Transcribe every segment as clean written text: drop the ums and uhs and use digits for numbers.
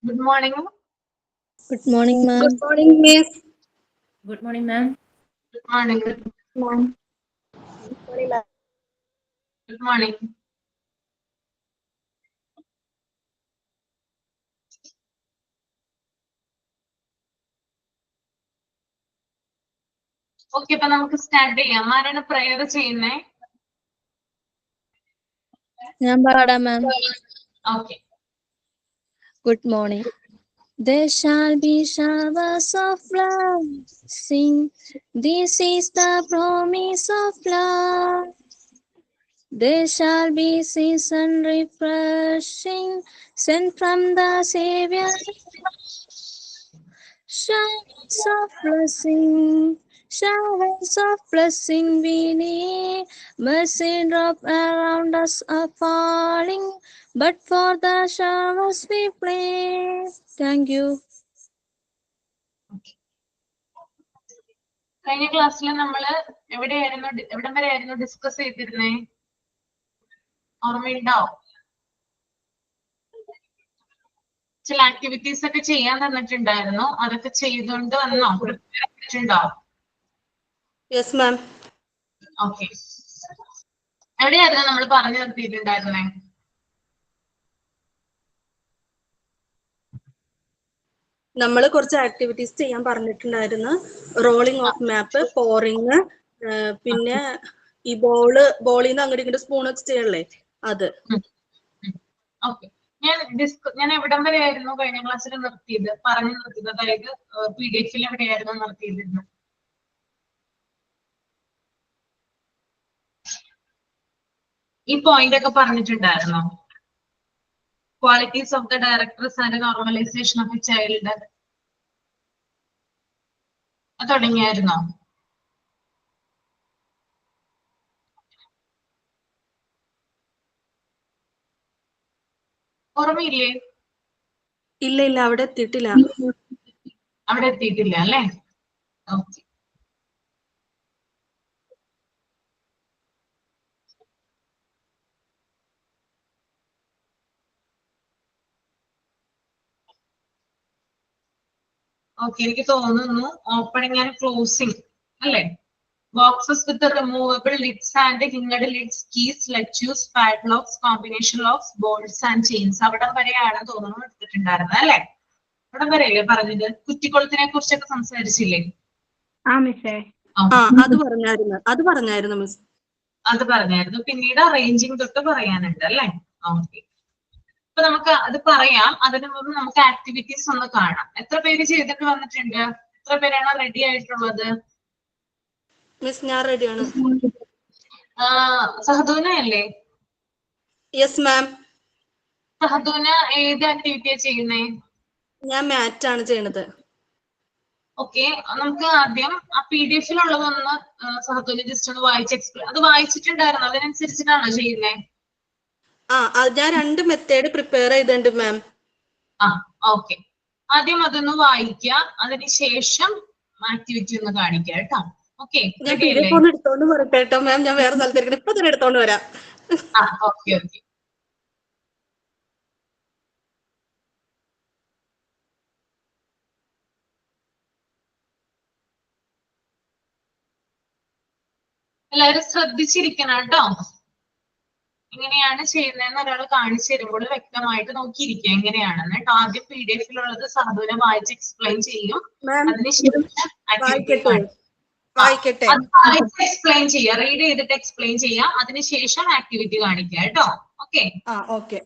Good morning. Good morning, ma'am. Good morning, Miss. Good morning, ma'am. Good morning. Ma'am. Good morning. Okay, അപ്പൊ നമുക്ക് start ചെയ്യാം. ആരാണ് prayer ചെയ്യുന്നേ? ഞാൻ പാടാം, ma'am. Okay. Good morning. There shall be showers of blessing. This is the promise of love. There shall be season refreshing sent from the Savior. Showers of blessing we need. Mercy drop around us are falling, but for the showers we pray. Thank you. കഴിഞ്ഞ ക്ലാസ്സിൽ നമ്മള് എവിടം വരെ ആയിരുന്നു discuss ചെയ്തിരുന്നേ? ഓർമ്മയുണ്ടോ? ചില activities ഒക്കെ ചെയ്യാൻ തന്നിട്ടുണ്ടായിരുന്നു. അതൊക്കെ ചെയ്തുകൊണ്ട് വന്നോ? ണ്ടോ? Yes, ma'am. ഓക്കെ. എവിടെയായിരുന്നു നമ്മൾ പറഞ്ഞു നിർത്തിയിട്ടുണ്ടായിരുന്നേ? നമ്മൾ കുറച്ച് ആക്ടിവിറ്റീസ് ചെയ്യാൻ പറഞ്ഞിട്ടുണ്ടായിരുന്നു. റോളിംഗ് ഓഫ് മാപ്പ്, പോറിങ്, പിന്നെ ഈ ബോളിൽ നിന്ന് അങ്ങോട്ട് ഇങ്ങോട്ട് സ്പൂൺ വെച്ച് ചെയ്യണല്ലേ അത്. ഓക്കെ. ഞാൻ എവിടം വരെ ആയിരുന്നു കഴിഞ്ഞ ക്ലാസ്സിൽ പറഞ്ഞു നിർത്തിയത്? അതായത് PDF എവിടെയായിരുന്നു നിർത്തിയിരുന്നത്? ഈ പോയിന്റ് ഒക്കെ പറഞ്ഞിട്ടുണ്ടായിരുന്നോ? Qualities of the directors and normalization of a child തുടങ്ങിയായിരുന്നോ? ഓർമ്മയില്ലേ? ഇല്ല, അവിടെ എത്തിയിട്ടില്ല. അവിടെ എത്തിയിട്ടില്ല അല്ലേ? ഓക്കെ. ഓക്കെ, എനിക്ക് തോന്നുന്നു ഓപ്പണിംഗ് ആൻഡ് ക്ലോസിംഗ് അല്ലേ? Boxes with removable lids and hinged lids, keys, lettuce, padlocks, combination locks, bolts and chains അവിടം വരെയാണ് തോന്നുന്നു എടുത്തിട്ടുണ്ടായിരുന്നത് അല്ലേ? അവിടം വരെയല്ലേ പറഞ്ഞത്? കുറ്റിക്കൊളുത്തിനെ കുറിച്ചൊക്കെ സംസാരിച്ചില്ലേ? അത് പറഞ്ഞായിരുന്നു മിസ്. അത് പറഞ്ഞായിരുന്നു. പിന്നീട് അറേഞ്ചിങ് തൊട്ട് പറയാനുണ്ട് അല്ലേ? ഓക്കെ. അപ്പൊ നമുക്ക് അത് പറയാം. അതിനു മുമ്പ് നമുക്ക് ആക്ടിവിറ്റീസ് ഒന്ന് കാണാം. എത്ര പേര് ചെയ്തിട്ട് വന്നിട്ടുണ്ട്? എത്ര പേരാണ് റെഡി ആയിട്ടുള്ളത്? മിസ് ഞാൻ റെഡിയാണ്. സഹദൂന അല്ലേ? Yes ma'am. സഹദൂന ഏത് ആക്ടിവിറ്റിയാ ചെയ്യുന്നേ? ഞാൻ മാറ്റ് ആണ് ചെയ്യണത്. ഓക്കെ, നമുക്ക് ആദ്യം ആ PDF ഉള്ളതൊന്ന് സഹദൂന ജസ്റ്റ് ഒന്ന് വായിച്ച് എക്സ്പ്ലെയിൻ. അത് വായിച്ചിട്ടുണ്ടായിരുന്നു, അതിനനുസരിച്ചിട്ടാണോ ചെയ്യുന്നേ? ഞാൻ 2 മെത്തേഡ് പ്രിപ്പയർ ചെയ്തിട്ടുണ്ട് മാം. ഓക്കെ. ആദ്യം അതൊന്ന് വായിക്കുക, അതിനുശേഷം ആക്ടിവിറ്റി ഒന്ന് കാണിക്കുക കേട്ടോ. ഓക്കെ. ഞാൻ PDF ഒന്ന് എടുത്തോണ്ട് വരട്ടെ കേട്ടോ മാം. ഞാൻ വേറെ സ്ഥലത്തേക്ക് ഇപ്പൊ തന്നെ എടുത്തോണ്ട് വരാം. ഓക്കെ. എല്ലാവരും ശ്രദ്ധിച്ചിരിക്കണം കേട്ടോ. എങ്ങനെയാണ് ചെയ്യുന്നതെന്ന് ഒരാൾ കാണിച്ചു തരുമ്പോൾ വ്യക്തമായിട്ട് നോക്കിയിരിക്കുക എങ്ങനെയാണെന്ന് കേട്ടോ. ആദ്യം PDF ഉള്ളത് സഹദൂന വായിച്ച് എക്സ്പ്ലെയിൻ ചെയ്യും. അതിനുശേഷം എക്സ്പ്ലെയിൻ ചെയ്യുക, റീഡ് ചെയ്തിട്ട് എക്സ്പ്ലെയിൻ ചെയ്യുക. അതിനുശേഷം ആക്ടിവിറ്റി കാണിക്കുക കേട്ടോ. Okay. Okay.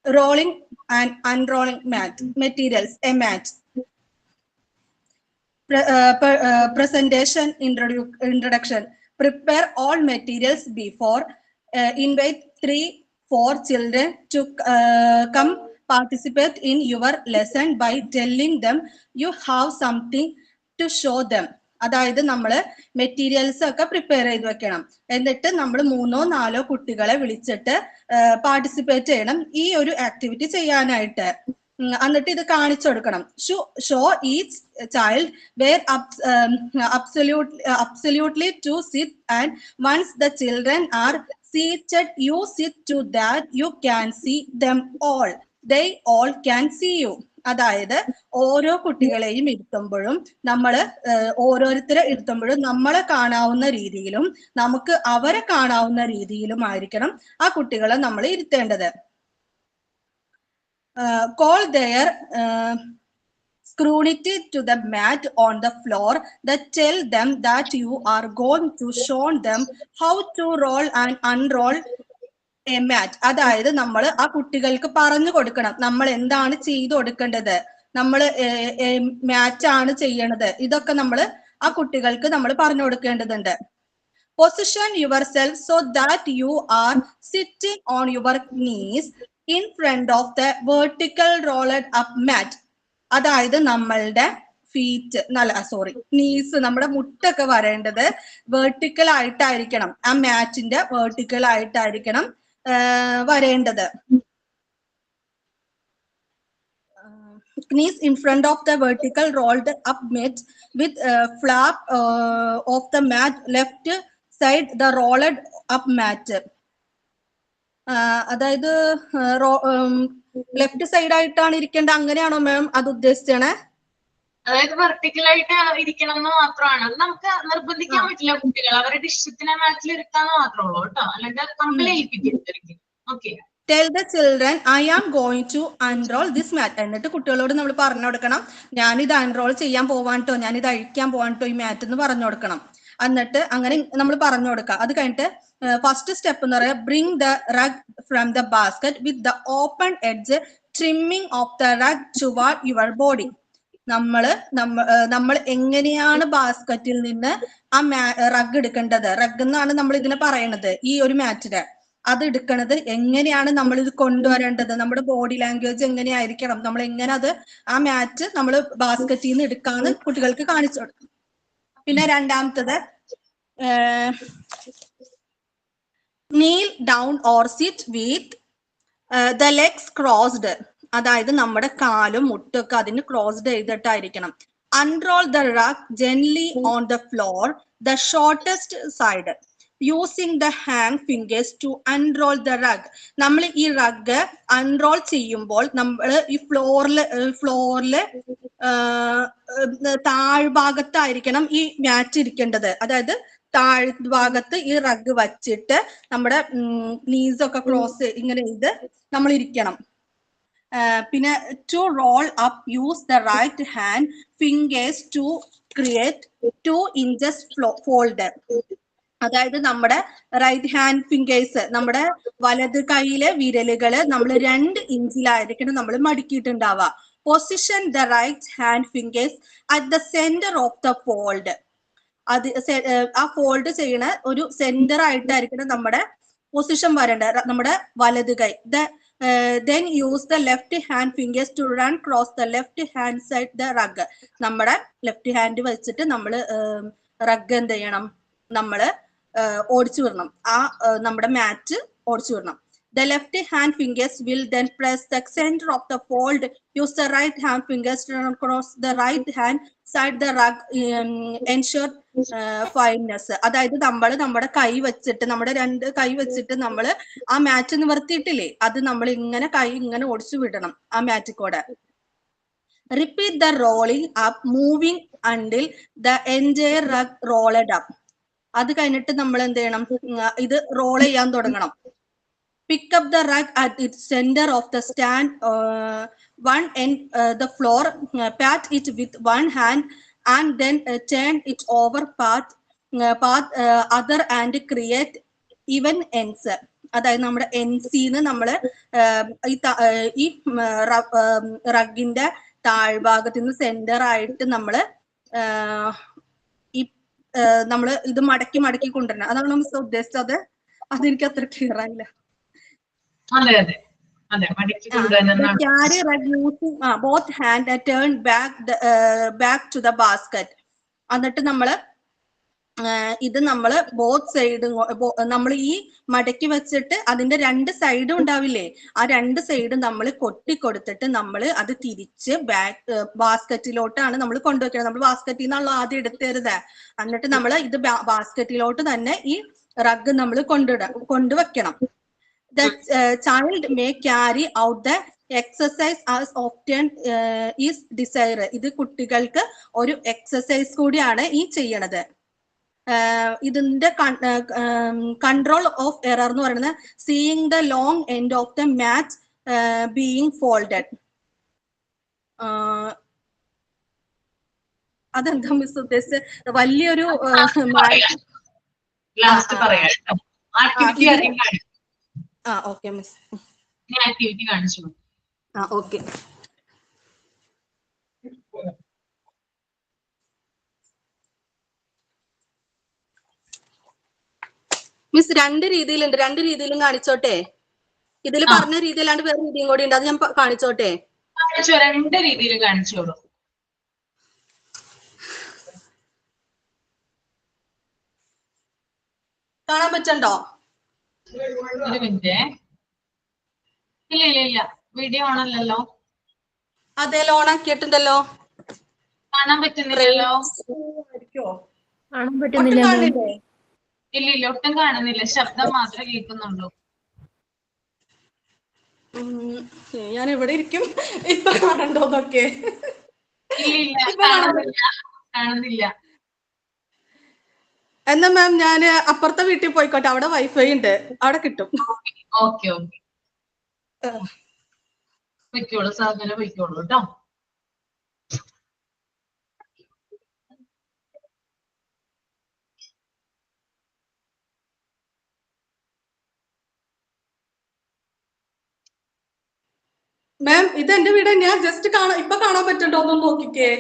Rolling and unrolling mat materials. A mat. Presentation introduction. Prepare all materials before. Invite 3-4 children to come participate in your lesson by telling them you have something to show them. അതായത് നമ്മൾ materials ഒക്കെ prepare ചെയ്ത് വെക്കണം. എന്നിട്ട് നമ്മൾ 3-4 കുട്ടികളെ വിളിച്ചിട്ട് participate ചെയ്യണം ഈ ഒരു ആക്ടിവിറ്റി ചെയ്യാനായിട്ട്. എന്നിട്ട് ഇത് കാണിച്ചു കൊടുക്കണം. Show each child where absolutely to sit, and once the children are seated, you sit to that you can see them all. They all can see you. അതായത് ഓരോ കുട്ടികളെയും ഇരുത്തുമ്പോഴും ഓരോരുത്തരെ ഇരുത്തുമ്പോഴും നമ്മളെ കാണാവുന്ന രീതിയിലും നമുക്ക് അവരെ കാണാവുന്ന രീതിയിലുമായിരിക്കണം ആ കുട്ടികളെ നമ്മൾ ഇരുത്തേണ്ടത്. Call their scrutiny to the mat on the floor that tell them that you are going to show them how to roll and unroll a mat. അതായത് നമ്മൾ ആ കുട്ടികൾക്ക് പറഞ്ഞു കൊടുക്കണം നമ്മൾ എന്താണ് ചെയ്തു കൊടുക്കേണ്ടത്, നമ്മൾ മാറ്റ് ആണ് ചെയ്യണത്, ഇതൊക്കെ നമ്മൾ ആ കുട്ടികൾക്ക് നമ്മൾ പറഞ്ഞു കൊടുക്കേണ്ടതുണ്ട്. Position yourself so that you are sitting on your knees in front of the vertical rolled up mat. അതായത് നമ്മളുടെ നീസ് നമ്മുടെ മുട്ടൊക്കെ വരേണ്ടത് വെർട്ടിക്കൽ ആയിട്ടായിരിക്കണം, ആ മാറ്റിന്റെ വെർട്ടിക്കൽ ആയിട്ടായിരിക്കണം വരേണ്ടത്. Knees in front of the vertical rolled up mat with flap of the mat left side the rolled up mat. അതായത് left side ആയിട്ടാണ് ഇരിക്കേണ്ടത്, അങ്ങനെയാണോ മാം അത് ഉദ്ദേശിച്ചേ? അതായത് വെർട്ടിക്കൽ ആയിട്ട് ഇരിക്കണം എന്ന് മാത്രമാണ്. അത് നമുക്ക് നിർബന്ധിക്കാൻ പറ്റില്ല, കുട്ടികൾ അവരുടെ ഇഷ്ടത്തിന് മാറ്റിൽ ഇരുത്താന്ന് മാത്രമേ ഉള്ളൂ കേട്ടോ, അല്ലെങ്കിൽ അത് കമ്പലേൽപ്പിക്കും. Okay. Tell the children I am going to unroll this mat. എന്നിട്ട് കുട്ടികളോട് നമ്മൾ പറഞ്ഞു കൊടുക്കണം ഞാനിത് അൺറോൾ ചെയ്യാൻ പോവാട്ടോ, ഞാനിത് അഴിക്കാൻ പോവാട്ടോ ഈ മാറ്റ് എന്ന് പറഞ്ഞു കൊടുക്കണം. എന്നിട്ട് അങ്ങനെ നമ്മൾ പറഞ്ഞു കൊടുക്കാം. അത് കഴിഞ്ഞിട്ട് ഫസ്റ്റ് സ്റ്റെപ്പ് എന്ന് പറയാ bring the rug from the basket with the open edge trimming of the rug toward your body. നമ്മൾ എങ്ങനെയാണ് ബാസ്കറ്റിൽ നിന്ന് ആ റഗ് എടുക്കേണ്ടത്, റഗ് എന്നാണ് നമ്മൾ ഇതിനെ പറയണത് ഈ ഒരു മാറ്റിന്, അത് എടുക്കണത് എങ്ങനെയാണ് നമ്മൾ ഇത് കൊണ്ടുവരേണ്ടത്, നമ്മുടെ ബോഡി ലാംഗ്വേജ് എങ്ങനെയായിരിക്കണം, നമ്മൾ എങ്ങനെ അത് ആ മാറ്റ് നമ്മൾ ബാസ്കറ്റിൽ നിന്ന് എടുക്കാന്ന് കുട്ടികൾക്ക് കാണിച്ചു കൊടുക്കും. പിന്നെ രണ്ടാമത്തത് kneel down or sit with the legs crossed. അതായത് നമ്മുടെ കാലും മുട്ടൊക്കെ അതിന് crossed ചെയ്തിട്ടായിരിക്കണം. unroll the rug gently on the floor the shortest side using the hand fingers to unroll the rug. നമ്മൾ ഈ റഗ് അൺറോൾ ചെയ്യുമ്പോൾ നമ്മൾ ഈ ഫ്ലോറില് താഴ്ഭാഗത്തായിരിക്കണം ഈ മാറ്റ് ഇരിക്കേണ്ടത്. അതായത് താഴ്ഭാഗത്ത് ഈ റഗ് വച്ചിട്ട് നമ്മുടെ നീസൊക്കെ ക്രോസ് ഇങ്ങനെ ചെയ്ത് നമ്മൾ ഇരിക്കണം. പിന്നെ to roll up use the right hand fingers to create 2 inches fold. അതായത് നമ്മുടെ റൈറ്റ് ഹാൻഡ് ഫിംഗേഴ്സ് നമ്മുടെ വലത് കൈയിലെ വിരലുകള് നമ്മൾ 2 ഇഞ്ചിലായിരിക്കണം നമ്മൾ മടക്കിയിട്ടുണ്ടാവുക. Position the right hand fingers at the centre of the fold. അത് ആ ഫോൾഡ് ചെയ്യണ ഒരു സെന്റർ ആയിട്ടായിരിക്കണം നമ്മുടെ പൊസിഷൻ വരേണ്ടത്, നമ്മുടെ വലത് കൈ. then use the left hand fingers to run cross the left hand side the rug. നമ്മുടെ ലെഫ്റ്റ് ഹാൻഡ് വെച്ചിട്ട് നമ്മൾ റഗ് എന്ത് ചെയ്യണം, നമ്മള് ഓടിച്ചു വിടണം, ആ നമ്മുടെ മാറ്റ് ഓടിച്ചു വിടണം. The left hand fingers will then press the center of the fold. Use the right hand fingers to run across the right hand side the rug. Ensure fineness. അതായത് നമ്മൾ നമ്മുടെ കൈ വെച്ചിട്ട് നമ്മുടെ 2 കൈ വെച്ചിട്ട് നമ്മൾ ആ മാറ്റ് നിവർത്തിയിട്ടില്ലേ, അത് നമ്മൾ ഇങ്ങനെ കൈ ഇങ്ങനെ ഓടിച്ചു വിടണം ആ മാറ്റിൽ കൂടെ. Repeat the rolling up, moving until the entire rug rolled up. അത് കഴിഞ്ഞിട്ട് നമ്മൾ എന്ത് ചെയ്യണം, ഇത് റോൾ ചെയ്യാൻ തുടങ്ങണം. Pick up the rug at its center of the stand, one end the floor, pat it with one hand and then turn it over path other and create even ends. അതായത് നമ്മുടെ എൻസിന്ന് നമ്മള് ഈ റഗിന്റെ താഴ്ഭാഗത്ത് നിന്ന് centre ആയിട്ട് നമ്മള് നമ്മള് ഇത് മടക്കി കൊണ്ടുവരണം. അതാണ് നമ്മൾ ഉദ്ദേശിച്ചത്. അതെനിക്ക് അത്ര ക്ലിയർ ആയില്ല. Carry rug using both hand and turn back to the basket. എന്നിട്ട് നമ്മള് ഇത് നമ്മൾ ബോത്ത് സൈഡും നമ്മൾ ഈ മടക്കി വെച്ചിട്ട് അതിന്റെ 2 സൈഡും ഉണ്ടാവില്ലേ, ആ 2 സൈഡും നമ്മൾ കൊട്ടിക്കൊടുത്തിട്ട് നമ്മൾ അത് തിരിച്ച് ബാസ്ക്കറ്റിലോട്ടാണ് നമ്മൾ കൊണ്ടുവയ്ക്കുന്നത്. നമ്മൾ ബാസ്ക്കറ്റിൽ നിന്നുള്ള ആദ്യം എടുത്തരുത്, എന്നിട്ട് നമ്മൾ ഇത് ബാസ്ക്കറ്റിലോട്ട് തന്നെ ഈ റഗ് നമ്മൾ കൊണ്ടുവയ്ക്കണം. The child may carry out the exercise as often is desired. ഇത് കുട്ടികൾക്ക് ഒരു എക്സസൈസ് കൂടിയാണ് ഈ ചെയ്യണത്. ഇതിന്റെ കൺട്രോൾ ഓഫ് എറർ എന്ന് പറയുന്നത് seeing the long end of the match being folded. അതെന്താ മിസ് ഉദ്ദേശിച്ചത്? വലിയൊരു ഓക്കെ മിസ്, ആക്ടിവിറ്റി കാണിച്ചു. ഓക്കെ മിസ് 2 രീതിയിലുണ്ട്, 2 രീതിയിലും കാണിച്ചോട്ടെ. ഇതിൽ പറഞ്ഞ രീതിയിലാണ്ട് വേറെ രീതിയും കൂടി ഉണ്ട്, അത് ഞാൻ കാണിച്ചോട്ടെ? 2 രീതിയിൽ കാണിച്ചോളൂ. കാണാൻ പറ്റണ്ടോ? ഒരു മിനിറ്റ്. ഇല്ല വീഡിയോ ഓണല്ലല്ലോ. അതെ, ഓൺ ആക്കിയിട്ടുണ്ടല്ലോ. കാണാൻ പറ്റുന്നില്ലല്ലോ. കാണാൻ പറ്റുന്നില്ല. ഇല്ല ഒട്ടും കാണുന്നില്ല, ശബ്ദം മാത്രമേ കേൾക്കുന്നുള്ളൂ. ഞാൻ എവിടെ ഇരിക്കും ഇപ്പൊ കാണണ്ടോന്നൊക്കെ? ഇല്ല കാണുന്നില്ല. എന്നാ മാം ഞാൻ അപ്പുറത്തെ വീട്ടിൽ പോയിക്കോട്ടെ, അവിടെ വൈഫൈ ഉണ്ട്, അവിടെ കിട്ടും. ഓക്കെ പൊയ്ക്കോളൂ, സാധനം പൊയ്ക്കോളൂ കേട്ടോ. മാം ഇത് എന്റെ വീട് തന്നെയാ, ജസ്റ്റ് ഇപ്പൊ കാണാൻ പറ്റണ്ടോ ഒന്ന് നോക്കിക്കേ.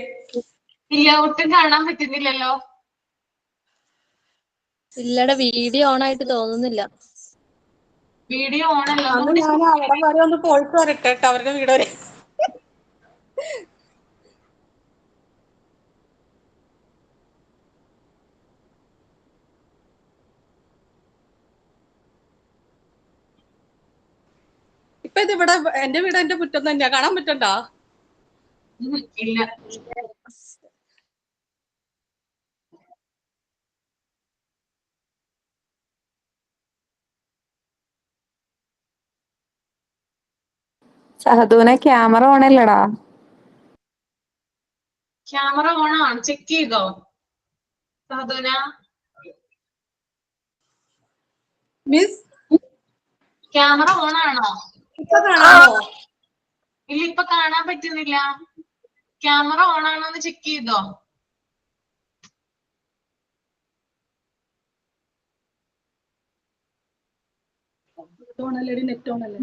ഇല്ല ഒട്ടും കാണാൻ പറ്റുന്നില്ലല്ലോ. ഇല്ലടെ വീഡിയോ ഓൺ ആയിട്ട് തോന്നുന്നില്ല. വീഡിയോ ഓണല്ലോ. ഞാൻ അവിടെ വരെ ഒന്ന് പോയിട്ട് വരട്ടെ അവരുടെ വീട് വരെ. ഇപ്പൊ ഇത് ഇവിടെ എന്റെ വീട് എന്റെ മുറ്റം തന്നെയാ, കാണാൻ പറ്റണ്ടോ? ഇല്ല സഹദൂന ക്യാമറ ഓൺ അല്ലടാ. ക്യാമറ ഓണാണ്, ചെക്ക് ചെയ്തോ സഹദൂന? Miss camera ഓണാണോ? ഇപ്പൊ കാണാമോ? ഇല്ല ഇപ്പൊ കാണാൻ പറ്റുന്നില്ല. ക്യാമറ ഓണാണോന്ന് ചെക്ക് ചെയ്തോ? നെറ്റ് ഓൺ അല്ലേ?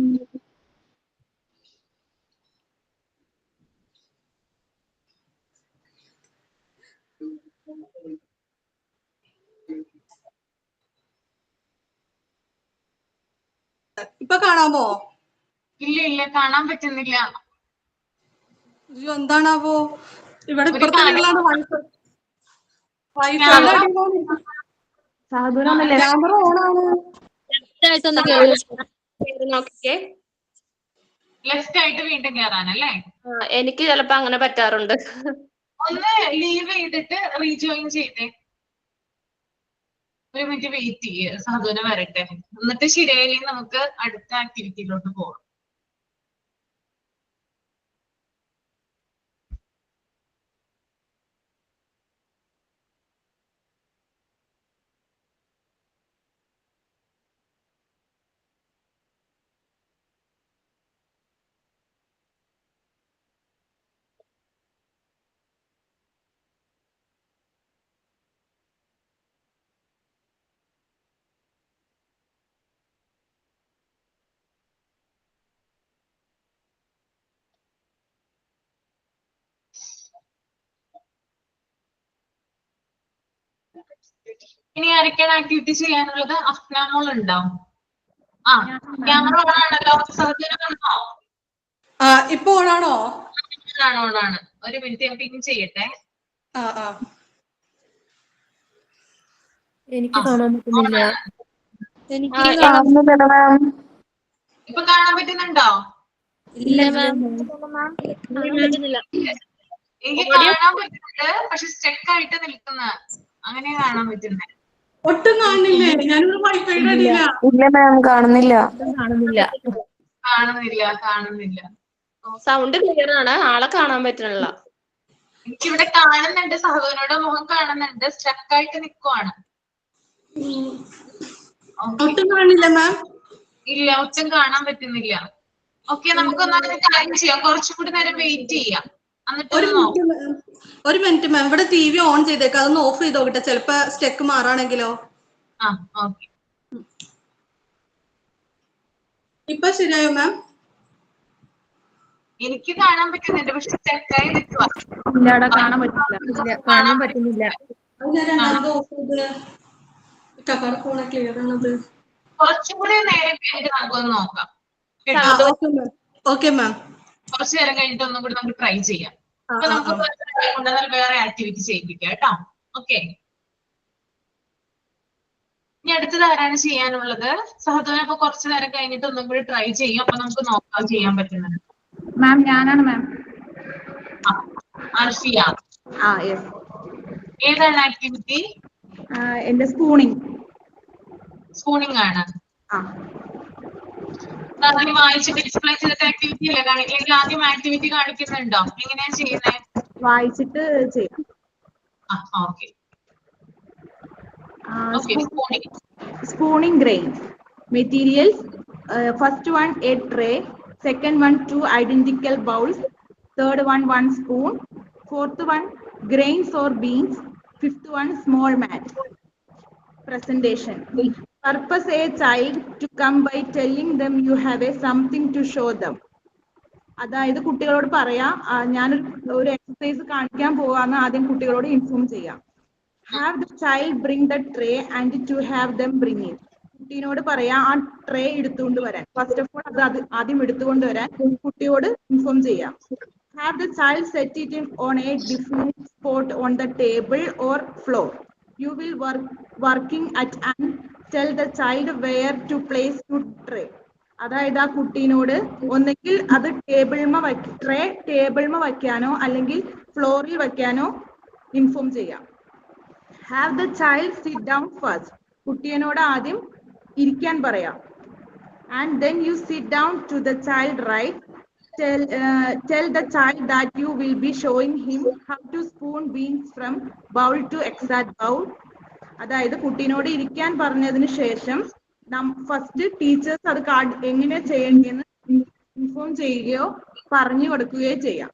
ഇപ്പൊ കാണാമോ? ഇല്ല കാണാൻ പറ്റുന്നില്ല. എന്താണാവോ? ഇവിടെ ക്യാമറ ഓണാണ്. ലെഫ്റ്റ് ആയിട്ട് വീണ്ടും കയറാനല്ലേ? എനിക്ക് ചിലപ്പോ അങ്ങനെ പറ്റാറുണ്ട്. ഒന്ന് ലീവ് ചെയ്തിട്ട് റീജോയിൻ ചെയ്തേ. ഒരു മിനിറ്റ് വെയിറ്റ് ചെയ്യേ, സാധുവിനെ വരട്ടെ, എന്നിട്ട് ശരിയായില്ലെങ്കിൽ നമുക്ക് അടുത്ത ആക്ടിവിറ്റിയിലോട്ട് പോകാം. ഇനി ആരൊക്കെയാണ് ആക്ടിവിറ്റി ചെയ്യാനുള്ളത്? അഫ്നാമോൾ ഉണ്ടാവും. ക്യാമറ ഓണാണല്ലോ. സഹോദരനോ? ഇപ്പൊ ഓണാണോ? ഓണാണ്. ഒരു മിനിറ്റ് ഞാൻ പിൻ ചെയ്യട്ടെ. എനിക്ക് കാണാൻ പറ്റുന്നില്ല. എനിക്ക് കാണുന്നില്ല മാം. ഇപ്പൊ കാണാൻ പറ്റുന്നുണ്ടോ? ഇല്ല മാം. കാണാൻ പറ്റുന്നില്ല. എനിക്ക് കാണാൻ പറ്റുന്നുണ്ട്, പക്ഷെ സ്റ്റക്ക് ആയിട്ട് നിൽക്കുന്ന അങ്ങനെ കാണാൻ പറ്റുന്നത്. ഒട്ടും കാണുന്നില്ലേ? ഞാനിവിടെ വൈഫൈയുടെ അടിയില്ല. ഇല്ല മാം, കാണുന്നില്ല. കാണുന്നില്ല. സൗണ്ട് ക്ലിയർ ആണ്, ആളെ കാണാൻ പറ്റണില്ല. എനിക്കിവിടെ കാണുന്നുണ്ട്, സഹോദരനോട് മുഖം കാണുന്നുണ്ട്, സ്റ്റക്ക് ആയിട്ട് നിൽക്കുവാണ്. ഒട്ടും കാണില്ല മാം. ഇല്ല, ഒട്ടും കാണാൻ പറ്റുന്നില്ല. ഓക്കെ, നമുക്കൊന്നും കാര്യം ചെയ്യാം, കുറച്ചും കൂടി നേരം വെയിറ്റ് ചെയ്യാം. ഒരു മിനിറ്റ് മാം, ഇവിടെ ടി വി ഓൺ ചെയ്തേക്കാം, അതൊന്ന് ഓഫ് ചെയ്ത് നോക്കട്ടെ, ചിലപ്പോ സ്റ്റെക്ക് മാറാണെങ്കിലോ. ഓക്കെ. ഇപ്പൊ ശരിയായോ മാം? എനിക്ക് കാണാൻ പറ്റുന്നുണ്ട്, പക്ഷെ സ്റ്റക്കായി നിൽക്കുക. ഇല്ലടാ, കാണാൻ പറ്റുന്നില്ല. കാണാൻ പറ്റുന്നില്ല. ക്ലിയർ ആണത്. കുറച്ചും കൂടി നേരം കഴിഞ്ഞിട്ട് നമുക്കൊന്ന് നോക്കാം. Okay ma'am. കുറച്ചു നേരം കഴിഞ്ഞിട്ട് ഒന്നും കൂടി നമുക്ക് ട്രൈ ചെയ്യാം. അപ്പൊ നമുക്ക് വേറെ ആക്ടിവിറ്റി ചെയ്യിപ്പിക്കാം കേട്ടോ. ഓക്കെ, ഇനി അടുത്തത് ആരാണ് ചെയ്യാനുള്ളത്? സഹോദരൻ അപ്പൊ കുറച്ചു നേരം കഴിഞ്ഞിട്ട് ഒന്നും കൂടി ട്രൈ ചെയ്യും, അപ്പൊ നമുക്ക് നോക്കാം ചെയ്യാൻ പറ്റുന്നത്. മാം, ഞാനാണ് മാം. അൽഫിയ, യെസ്. ഏതാണ് ആക്ടിവിറ്റി? എന്റെ സ്പൂണിംഗ് ആണ്. ആദ്യം വായിച്ചിട്ട് ഡിസ്പ്ലേ ചെയ്തിട്ട് ആക്ടിവിറ്റി അല്ലേ കാണില്ലെങ്കിൽ ആദ്യം ആക്ടിവിറ്റി കാണിക്കുന്നുണ്ടോ? എങ്ങനെയാ ചെയ്യുന്നത്? വായിച്ചിട്ട് ചെയ്യാം. Okay. Spooning grains. Materials. First one, a tray. Second one, 2 identical bowls. Third one spoon. Fourth one, grains or beans. Fifth one, small mat. Presentation. Purpose a child to come by telling them you have something to show them. അതായത് കുട്ടികളോട് പറയാം, ഞാനൊരു exercise കാണിക്കാൻ പോവാന്ന് ആദ്യം കുട്ടികളോട് inform ചെയ്യാം. Have the child bring the tray and to have them bring it. കുട്ടീനോട് പറയാം ആ ട്രേ എടുത്തുകൊണ്ട് വരാൻ. ഫസ്റ്റ് ഓഫ് ഓൾ അത് ആദ്യം എടുത്തുകൊണ്ട് വരാൻ കുട്ടിയോട് ഇൻഫോം ചെയ്യാം. Have the child set it on a different spot on the table or floor. You will working at and tell the child where to place your tray. അതായത് ആ കുട്ടീനോട് ഒന്നെങ്കിൽ അത് ട്രേ ടേബിൾമ വയ്ക്കാനോ അല്ലെങ്കിൽ ഫ്ലോറിൽ വയ്ക്കാനോ ഇൻഫോം ചെയ്യാം. Have the child sit down first. കുട്ടിയോട് ആദ്യം ഇരിക്കാൻ പറയാം. And then you sit down to the child right. Tell the child that you will be showing him how to spoon beans from bowl to exact bowl. അതായത് കുട്ടീനോട് ഇരിക്കാൻ പറഞ്ഞതിന് ശേഷം first teachers അത് എങ്ങനെ ചെയ്യേണ്ടതെന്ന് ഇൻഫോം ചെയ്യുകയോ പറഞ്ഞു കൊടുക്കുകയോ ചെയ്യാം.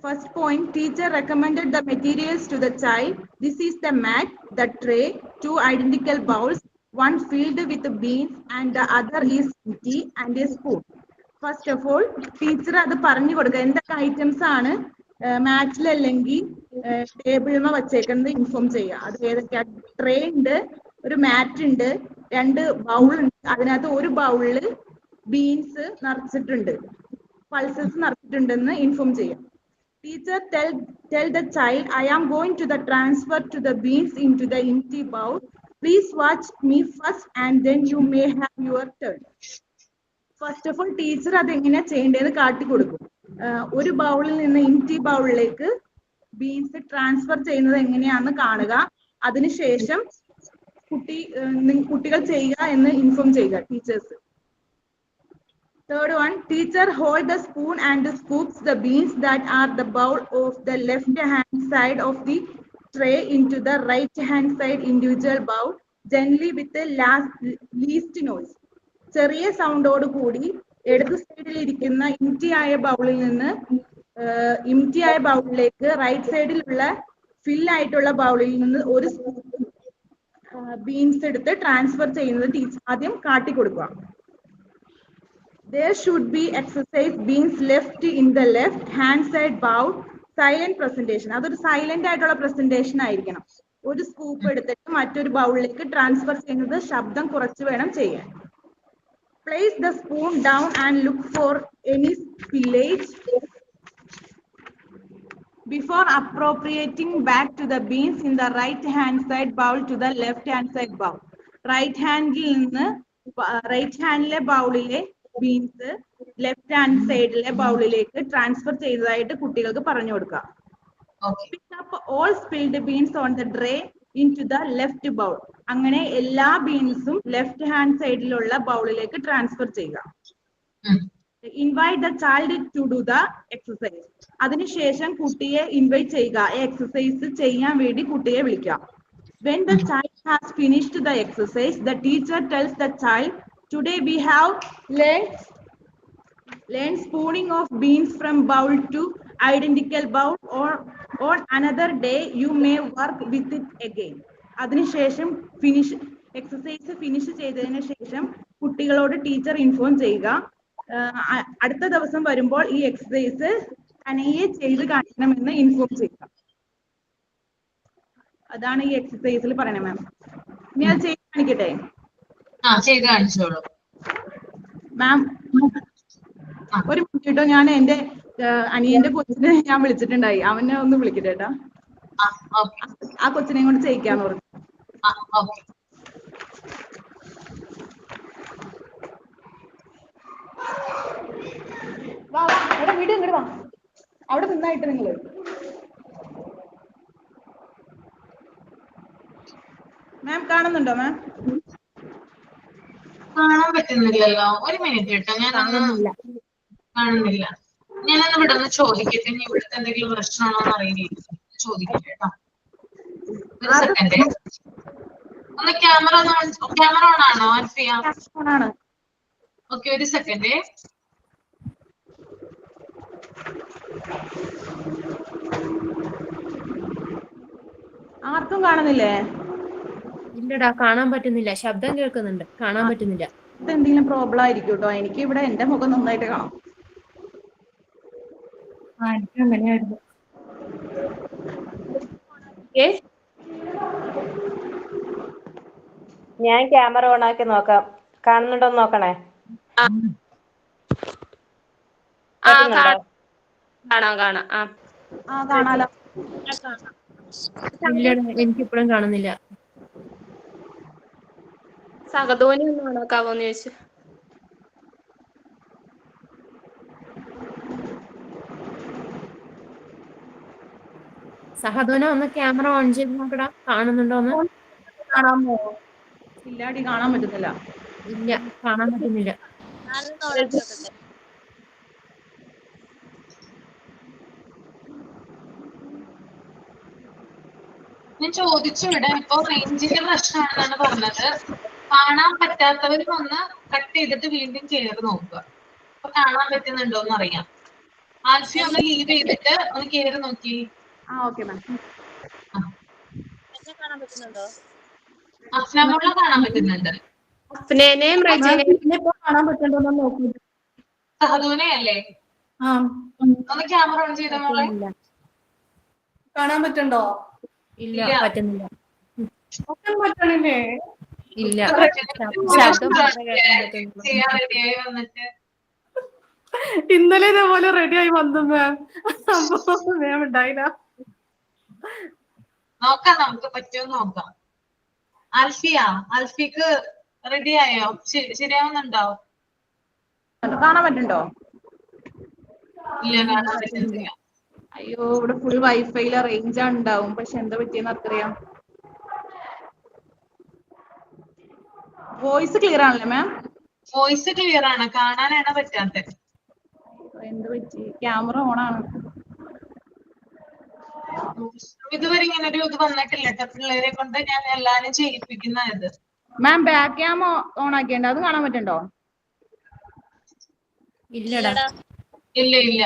First point, teacher recommended the materials to the child. This is the mat, the tray, 2 identical bowls, one filled with beans and the other is empty and a spoon. First of all, teacher അത് പറഞ്ഞു കൊടുക്കുക എന്തൊക്കെ items ആണ് മാറ്റിൽ അല്ലെങ്കിൽ ടേബിളിൽ വച്ചേക്കുന്നത് inform ചെയ്യുക. അത് ഏതൊക്കെയാ? ട്രേ ഉണ്ട്, ഒരു മാറ്റ് ഉണ്ട്, 2 ബൗൾ ഉണ്ട്, അതിനകത്ത് ഒരു ബൗളിൽ ബീൻസ് നിറച്ചിട്ടുണ്ട്, പൾസസ് നിറച്ചിട്ടുണ്ടെന്ന് ഇൻഫോം ചെയ്യാം. Teacher tell the child, I am going to the transfer to the beans into the empty bowl. Please watch me first and then you may have your turn. First of all, teacher അതെങ്ങനെയാ ചെയ്യേണ്ടതെന്ന് കാട്ടിക്കൊടുക്കും. ഒരു ബൗളിൽ നിന്ന് empty ബൗളിലേക്ക് beans transfer ചെയ്യുന്നത് എങ്ങനെയാണെന്ന് കാണുക. അതിനുശേഷം കുട്ടികൾ ചെയ്യുക എന്ന് ഇൻഫോം ചെയ്യുക teachers. Third one, teacher hold the spoon and scoops the beans that are the bowl of the left hand side of the tray into the right hand side individual bowl gently with the least noise. ചെറിയ സൗണ്ടോട് കൂടി ഇടത് സൈഡിൽ ഇരിക്കുന്ന ഇംറ്റി ആയ ബൗളിൽ നിന്ന് ഇംറ്റി ആയ ബൗളിലേക്ക് റൈറ്റ് സൈഡിലുള്ള ഫിൽ ആയിട്ടുള്ള ബൗളിൽ നിന്ന് ഒരു ബീൻസ് എടുത്ത് ട്രാൻസ്ഫർ ചെയ്യുന്നത് ടീച്ചർ ആദ്യം കാട്ടിക്കൊടുക്കുക. There should be exercise beans left in the left hand side bowl. Silent presentation. അതൊരു സൈലന്റ് ആയിട്ടുള്ള പ്രസന്റേഷൻ ആയിരിക്കണം. ഒരു സ്കൂപ്പ് എടുത്തിട്ട് മറ്റൊരു ബൗളിലേക്ക് ട്രാൻസ്ഫർ ചെയ്യുന്നത് ശബ്ദം കുറച്ച് വേണം ചെയ്യാൻ. Place the spoon down and look for any spillage. Before appropriating back to the beans in the right hand side bowl to the left hand side bowl. Right ഹാൻഡിലെ ബൗളിലെ ബീൻസ് ലെഫ്റ്റ് ഹാൻഡ് സൈഡിലെ ബൗളിലേക്ക് transfer ചെയ്തതായിട്ട് കുട്ടികൾക്ക് പറഞ്ഞു കൊടുക്കാം. Pick up all spilled beans on the tray into the left bowl. അങ്ങനെ എല്ലാ ബീൻസും ലെഫ്റ്റ് ഹാൻഡ് സൈഡിലുള്ള ബൗളിലേക്ക് ട്രാൻസ്ഫർ ചെയ്യുക. Invite the child to do the exercise. അതിനുശേഷം കുട്ടിയെ ഇൻവൈറ്റ് ചെയ്യുക, എക്സസൈസ് ചെയ്യാൻ വേണ്ടി കുട്ടിയെ വിളിക്കുക. When the child has finished the exercise, the teacher tells the child, today we have learned spooning of beans from bowl to identical bowl, or on another day you may work with it again. അതിനുശേഷം exercise finish ചെയ്തതിനു ശേഷം കുട്ടികളോട് teacher inform ചെയ്യുക, അടുത്ത ദിവസം വരുമ്പോൾ ഈ exercise തനിയെ ചെയ്ത് കാണിക്കണമെന്ന് ഇൻഫോം ചെയ്യുക. അതാണ് ഈ എക്സസൈസിൽ പറയണത് മാം. ഇനി അത് ചെയ്ത് കാണിക്കട്ടെ? മാം ഒരു മിനിറ്റ്, ഞാൻ എന്റെ അനിയന്റെ കൊച്ചിനെ ഞാൻ വിളിച്ചിട്ടുണ്ടായി, അവനെ ഒന്ന് വിളിക്കട്ടെ കേട്ടാ. ആ കൊച്ചിനെ കൊണ്ട് ചെയ്യിക്കാന്ന് പറഞ്ഞു. വാ വാ, എടാ വീഡിയോ ഇങ്ങോട്ട് വാ, അവിടെ നിന്നായിട്ട് നിങ്ങള്. മാം കാണുന്നുണ്ടോ? മാം കാണാൻ പറ്റുന്നില്ലല്ലോ. ഒരു മിനിറ്റ് കേട്ടോ, കാണുന്നില്ല. ഞാനൊന്ന് ഇവിടെ ഒന്ന് ചോദിക്കട്ടെ, ഇനി ഇവിടുത്തെ എന്തെങ്കിലും പ്രശ്നമാണോ എന്ന് അറിയില്ല. ചോദിക്കട്ടെ കേട്ടോ, ഒരു സെക്കൻഡ്. ഒന്ന് ക്യാമറ ഓൺ ആണോ ആൽഫിയ? ഓക്കെ, ഒരു സെക്കൻഡ്. ആർക്കും കാണുന്നില്ലേ? ഇല്ലടാ, കാണാൻ പറ്റുന്നില്ല. ശബ്ദം കേൾക്കുന്നുണ്ട്, കാണാൻ പറ്റുന്നില്ല. എന്തെങ്കിലും പ്രോബ്ലം ആയിരിക്കും കേട്ടോ. എനിക്ക് ഇവിടെ എന്റെ മുഖം നന്നായിട്ട് കാണാം. അങ്ങനെയായിരുന്നു. ഞാൻ ക്യാമറ ഓൺ ആക്കി നോക്കാം, കാണുന്നുണ്ടോ നോക്കണേ. കാണാലോ. എനിക്കിപ്പോഴും കാണുന്നില്ല. സഹധോനി ഒന്ന് ഓണാക്കാവോന്ന് ചോദിച്ചു. സഹധോന ഒന്ന് ക്യാമറ ഓൺ ചെയ്ത് നോക്കടാ, കാണുന്നുണ്ടോന്ന്. കാണാമോ? ഇല്ലാടി, കാണാൻ പറ്റുന്നില്ല. ഇല്ല, കാണാൻ പറ്റുന്നില്ല. ഞാൻ ചോദിച്ചു ഇവിടെ, ഇപ്പൊ റേഞ്ചിന്റെ പ്രശ്നമാണെന്നാണ് പറഞ്ഞത്. കാണാൻ പറ്റാത്തവര് ഒന്ന് കട്ട് ചെയ്തിട്ട് വീണ്ടും കയറി നോക്കുക. അപ്പൊ കാണാൻ പറ്റുന്നുണ്ടോന്ന് അറിയാം. ആൽഫി ഒന്ന് ലീവ് ചെയ്തിട്ട് ഒന്ന് കയറി നോക്കി. Okay ma'am. അഫ്നാമോളെ കാണാൻ പറ്റുന്നുണ്ട്. അഫ്നേനെയും റെജീനയും കാണാൻ പറ്റുന്നുണ്ടോ നോക്കൂ. സഹധോനയല്ലേ? ഒന്ന് ക്യാമറ ഓൺ ചെയ്ത മോളെ. കാണാൻ പറ്റുന്നുണ്ടോ? ഇല്ല, പറ്റുന്നില്ല. പറ്റണില്ലേ? ഇല്ല, ശബ്ദം വന്നിട്ട് ഇന്നലെ ഇതേപോലെ റെഡി ആയി വന്നു മാം. മാം ഉണ്ടായില്ല. നോക്കാം, നമുക്ക് പറ്റുമോ നോക്കാം. ആൽഫിക്ക് റെഡി ആയോ? ശരിയാവുന്നുണ്ടോ? കാണാൻ പറ്റുന്നുണ്ടോ? ഇല്ല, കാണാൻ പറ്റുന്നില്ല. അയ്യോ, ഇവിടെ ഫുൾ വൈഫൈയിലെ റേഞ്ച് ഉണ്ടാവും, പക്ഷെ എന്താ പറ്റിയെന്ന് അറിയാം. വോയിസ് ക്ലിയർ ആണല്ലേ മാം? വോയിസ് ക്ലിയർ ആണ്, കാണാനാണ് പറ്റാത്തത്. എന്ത് പറ്റി? ക്യാമറ ഓൺ ആണ്. ഇതുവരെ ഇങ്ങനെ ഒരു ഇത് വന്നിട്ടില്ല കേട്ടോ. പിള്ളേരെ കൊണ്ട് ഞാൻ എല്ലാരും ചെയ്യിപ്പിക്കുന്ന ഇത്. മാം ബാക്ക് ക്യാം ഓൺ ആക്കിയുണ്ട്, അത് കാണാൻ പറ്റുന്നുണ്ടോ? ഇല്ലടാ. ഇല്ല,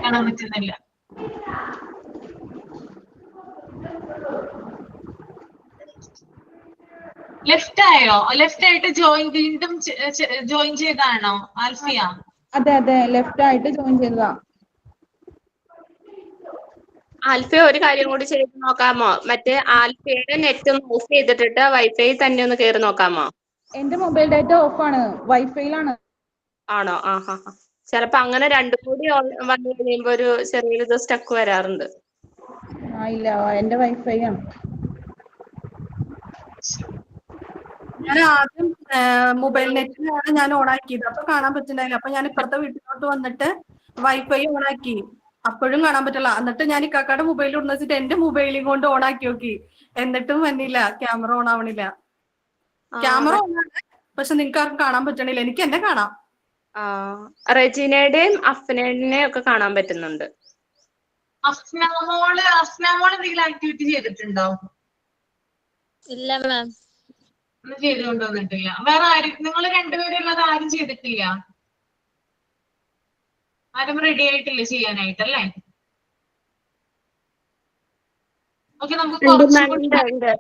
കാണാൻ പറ്റുന്നില്ല. ലെഫ്റ്റ് ആയോ? ലെഫ്റ്റ് ആയിട്ട് വീണ്ടും ജോയിൻ ചെയ്താണോ ആൽഫിയ? അതെ അതെ, ലെഫ്റ്റ് ആയിട്ട് ജോയിൻ ചെയ്തതാ. ആൽഫയ ഒരു കാര്യം കൂടി ചെയ്ത് നോക്കാമോ? മറ്റേ ആൽഫയുടെ നെറ്റ് ഒന്ന് ഓഫ് ചെയ്തിട്ടിട്ട് വൈഫൈ തന്നെ ഒന്ന് കയറി നോക്കാമോ? എന്റെ മൊബൈൽ ഡാറ്റ ഓഫ് ആണ്, വൈഫൈയിലാണ്. ആണോ? ചിലപ്പോ അങ്ങനെ രണ്ടും കൂടി വന്നു കഴിയുമ്പോ ഒരു ചെറിയൊരു സ്റ്റക്ക് വരാറുണ്ട്. ഇല്ല, എന്റെ വൈഫൈ ആണ്. ഞാൻ ആദ്യം മൊബൈൽ നെറ്റിലാണ് ഞാൻ ഓൺ ആക്കിയത്. അപ്പൊ കാണാൻ പറ്റുന്നില്ല. അപ്പൊ ഞാൻ ഇപ്പുറത്തെ വീട്ടിലോട്ട് വന്നിട്ട് വൈഫൈ ഓൺ ആക്കി. അപ്പോഴും കാണാൻ പറ്റില്ല. എന്നിട്ട് ഞാൻ ഇക്കാക്കാടെ മൊബൈൽ ഉണ്ടെന്നിട്ട് എന്റെ മൊബൈലും കൊണ്ട് ഓൺ ആക്കി നോക്കി. എന്നിട്ടും വന്നില്ല, ക്യാമറ ഓൺ ആവണില്ല. ക്യാമറ ഓൺ ആണ്, പക്ഷെ നിങ്ങൾക്ക് ആർക്കും കാണാൻ പറ്റണില്ല. എനിക്ക് എന്നെ കാണാം. റെജീനയുടെയും അഫ്നയുടെയും ഒക്കെ കാണാൻ പറ്റുന്നുണ്ട്. അഫ്നാമോള് എന്തെങ്കിലും ആക്ടിവിറ്റി ചെയ്തിട്ടുണ്ടോ? ഇല്ല മാം. ഒന്നും ചെയ്ത് കൊണ്ടുവന്നിട്ടില്ല. വേറെ ആരും, നിങ്ങൾ രണ്ടുപേരും അല്ലാതെ ആരും ചെയ്തിട്ടില്ല? ആരും റെഡി ആയിട്ടില്ല ചെയ്യാനായിട്ടല്ലേ? ഓക്കെ, നമുക്ക് കുറച്ചും കൂടി ഞാനുണ്ട്.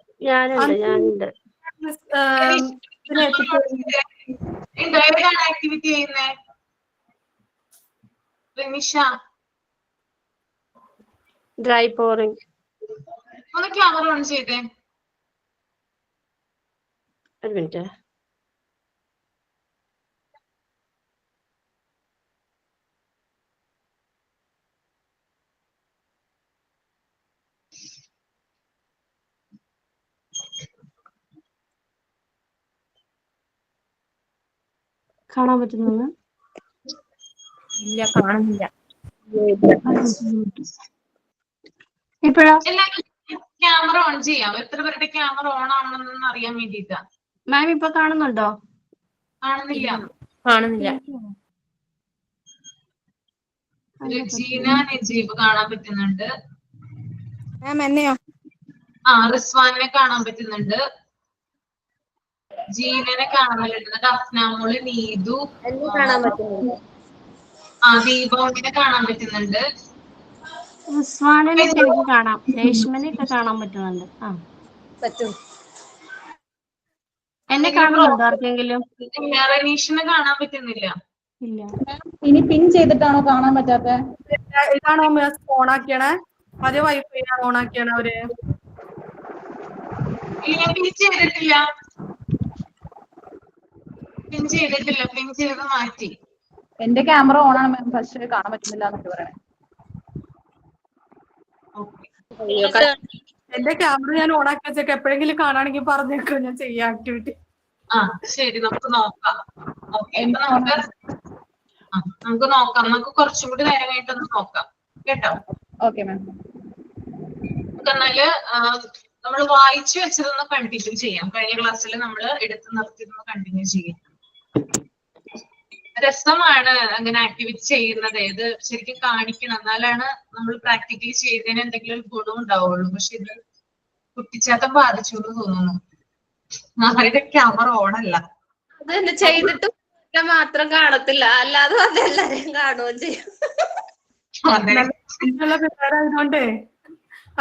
ഏതാണ് ആക്ടിവിറ്റി ചെയ്യുന്നത്? Rinisha, dry pouring. ഒന്ന് ക്യാമറ ഓൺ ചെയ്തേ. ഒരു മിനിറ്റ്. കാണാൻ പറ്റുന്നു? ഇല്ല, കാണുന്നില്ല. ഇപ്പഴാ ക്യാമറ ഓൺ ചെയ്യാം. എത്ര പേരുടെ ക്യാമറ ഓൺ ആവണമെന്ന് അറിയാൻ വേണ്ടിട്ടാ. മാം ഇപ്പൊ കാണുന്നുണ്ടോ? കാണുന്നില്ല. കാണുന്നില്ല. രജീന, നജീബ് കാണാൻ പറ്റുന്നുണ്ട്. മാം എന്നെയോ? റിസ്വാനെ കാണാൻ പറ്റുന്നുണ്ട്. ജീനനെ കാണാൻ പറ്റുന്നുണ്ട്. അഫ്നാമോള്, നീതു, കാണാൻ പറ്റുന്നുണ്ട്. ദീപോവിനെ കാണാൻ പറ്റുന്നുണ്ട്. ഉസ്മാനെ എനിക്ക് കാണാം. രേഷ്മനെ ഒക്കെ കാണാൻ പറ്റുന്നുണ്ട്. പറ്റും. എന്നെ കാണുന്നുണ്ടോ ആർക്കെങ്കിലും? റനീഷിനെ കാണാൻ പറ്റുന്നില്ല. ഇല്ല. ഇനി പിൻ ചെയ്തിട്ടാണോ കാണാൻ പറ്റാത്ത? ഇതാണോ ഓൺ ആക്കിയണേ? അതേ വൈഫൈ ആണ് ഓൺ ആക്കിയാണ് അവര്? പിൻ ചെയ്തിട്ടില്ല. പിൻ ചെയ്ത് മാറ്റി. എന്റെ ക്യാമറ ഓൺ ആണ് മാം, പക്ഷെ കാണാൻ പറ്റുന്നില്ല എന്നൊക്കെ പറയണേ. എന്റെ ക്യാമറ ഞാൻ ഓൺ ആക്കി വെച്ചേക്ക്. എപ്പോഴെങ്കിലും കാണാണെങ്കിൽ പറഞ്ഞേക്കോ, ഞാൻ ചെയ്യാം ആക്ടിവിറ്റി. ശരി, നമുക്ക് നോക്കാം. നമുക്ക് നോക്കാം. നമുക്ക് കുറച്ചും കൂടി നേരം കഴിഞ്ഞിട്ടൊന്ന് നോക്കാം കേട്ടോ. Okay ma'am. എന്നാല് നമ്മൾ വായിച്ചു വെച്ചതൊന്ന് കണ്ടിന്യൂ ചെയ്യാം. കഴിഞ്ഞ ക്ലാസ്സിൽ നമ്മൾ എടുത്തു നിർത്തിയതൊന്ന് കണ്ടിന്യൂ ചെയ്യാം. രസമാണ് അങ്ങനെ ആക്ടിവിറ്റി ചെയ്യുന്നത്. ഇത് ശരിക്കും കാണിക്കണം, എന്നാലാണ് നമ്മൾ പ്രാക്ടിക്കലി ചെയ്തതിന് എന്തെങ്കിലും ഗുണം ഉണ്ടാവുള്ളൂ. പക്ഷെ ഇത് കുട്ടിച്ചാത്തം ബാധിച്ചു എന്ന് തോന്നുന്നു. ആരുടെ ക്യാമറ ഓൺ അല്ല. അത് തന്നെ ചെയ്തിട്ട് മാത്രം കാണത്തില്ല, അല്ലാതെ അതെല്ലാരെയും കാണുകയും ചെയ്യും. പിള്ളേരായതുകൊണ്ടേ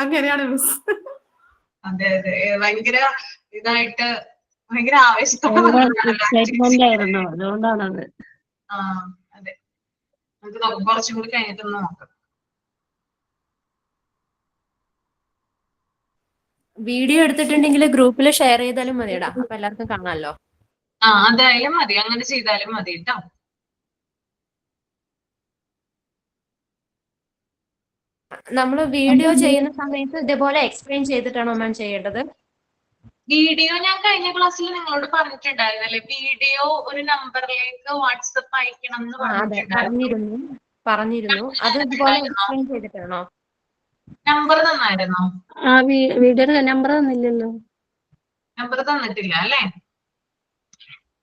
അങ്ങനെയാണ് മിസ്. അതെ, ഭയങ്കര ഇതായിട്ട് ഭയങ്കര ആവേശത്തോടെ ആയിരുന്നു, അതുകൊണ്ടാണത്. അതെ, നമുക്ക് കുറച്ചും കൂടി കഴിഞ്ഞിട്ടൊന്ന് നോക്കാം. വീഡിയോ എടുത്തിട്ടുണ്ടെങ്കിൽ ഗ്രൂപ്പിൽ ഷെയർ ചെയ്താലും മതിയടാ, അപ്പൊ എല്ലാവർക്കും കാണാമല്ലോ. അതായാലും മതി, അങ്ങനെ ചെയ്താലും മതി കേട്ടോ. നമ്മൾ വീഡിയോ ചെയ്യുന്ന സമയത്ത് ഇതേപോലെ എക്സ്പ്ലെയിൻ ചെയ്തിട്ടാണോ മാം ചെയ്യേണ്ടത്? വീഡിയോ ഞാൻ കഴിഞ്ഞ ക്ലാസ്സിൽ നിങ്ങളോട് പറഞ്ഞിട്ടുണ്ടായിരുന്നല്ലേ, വീഡിയോ ഒരു നമ്പറിലേക്ക് വാട്സപ്പ് അയക്കണം എന്ന് പറഞ്ഞിരുന്നു. അത് ഇതുപോലെ എക്സ്പ്ലെയിൻ ചെയ്തിട്ടാണോ? നമ്പർ തന്നായിരുന്നോ? വീഡിയോയുടെ നമ്പർ തന്നില്ലല്ലോ. നമ്പർ തന്നിട്ടില്ല അല്ലേ?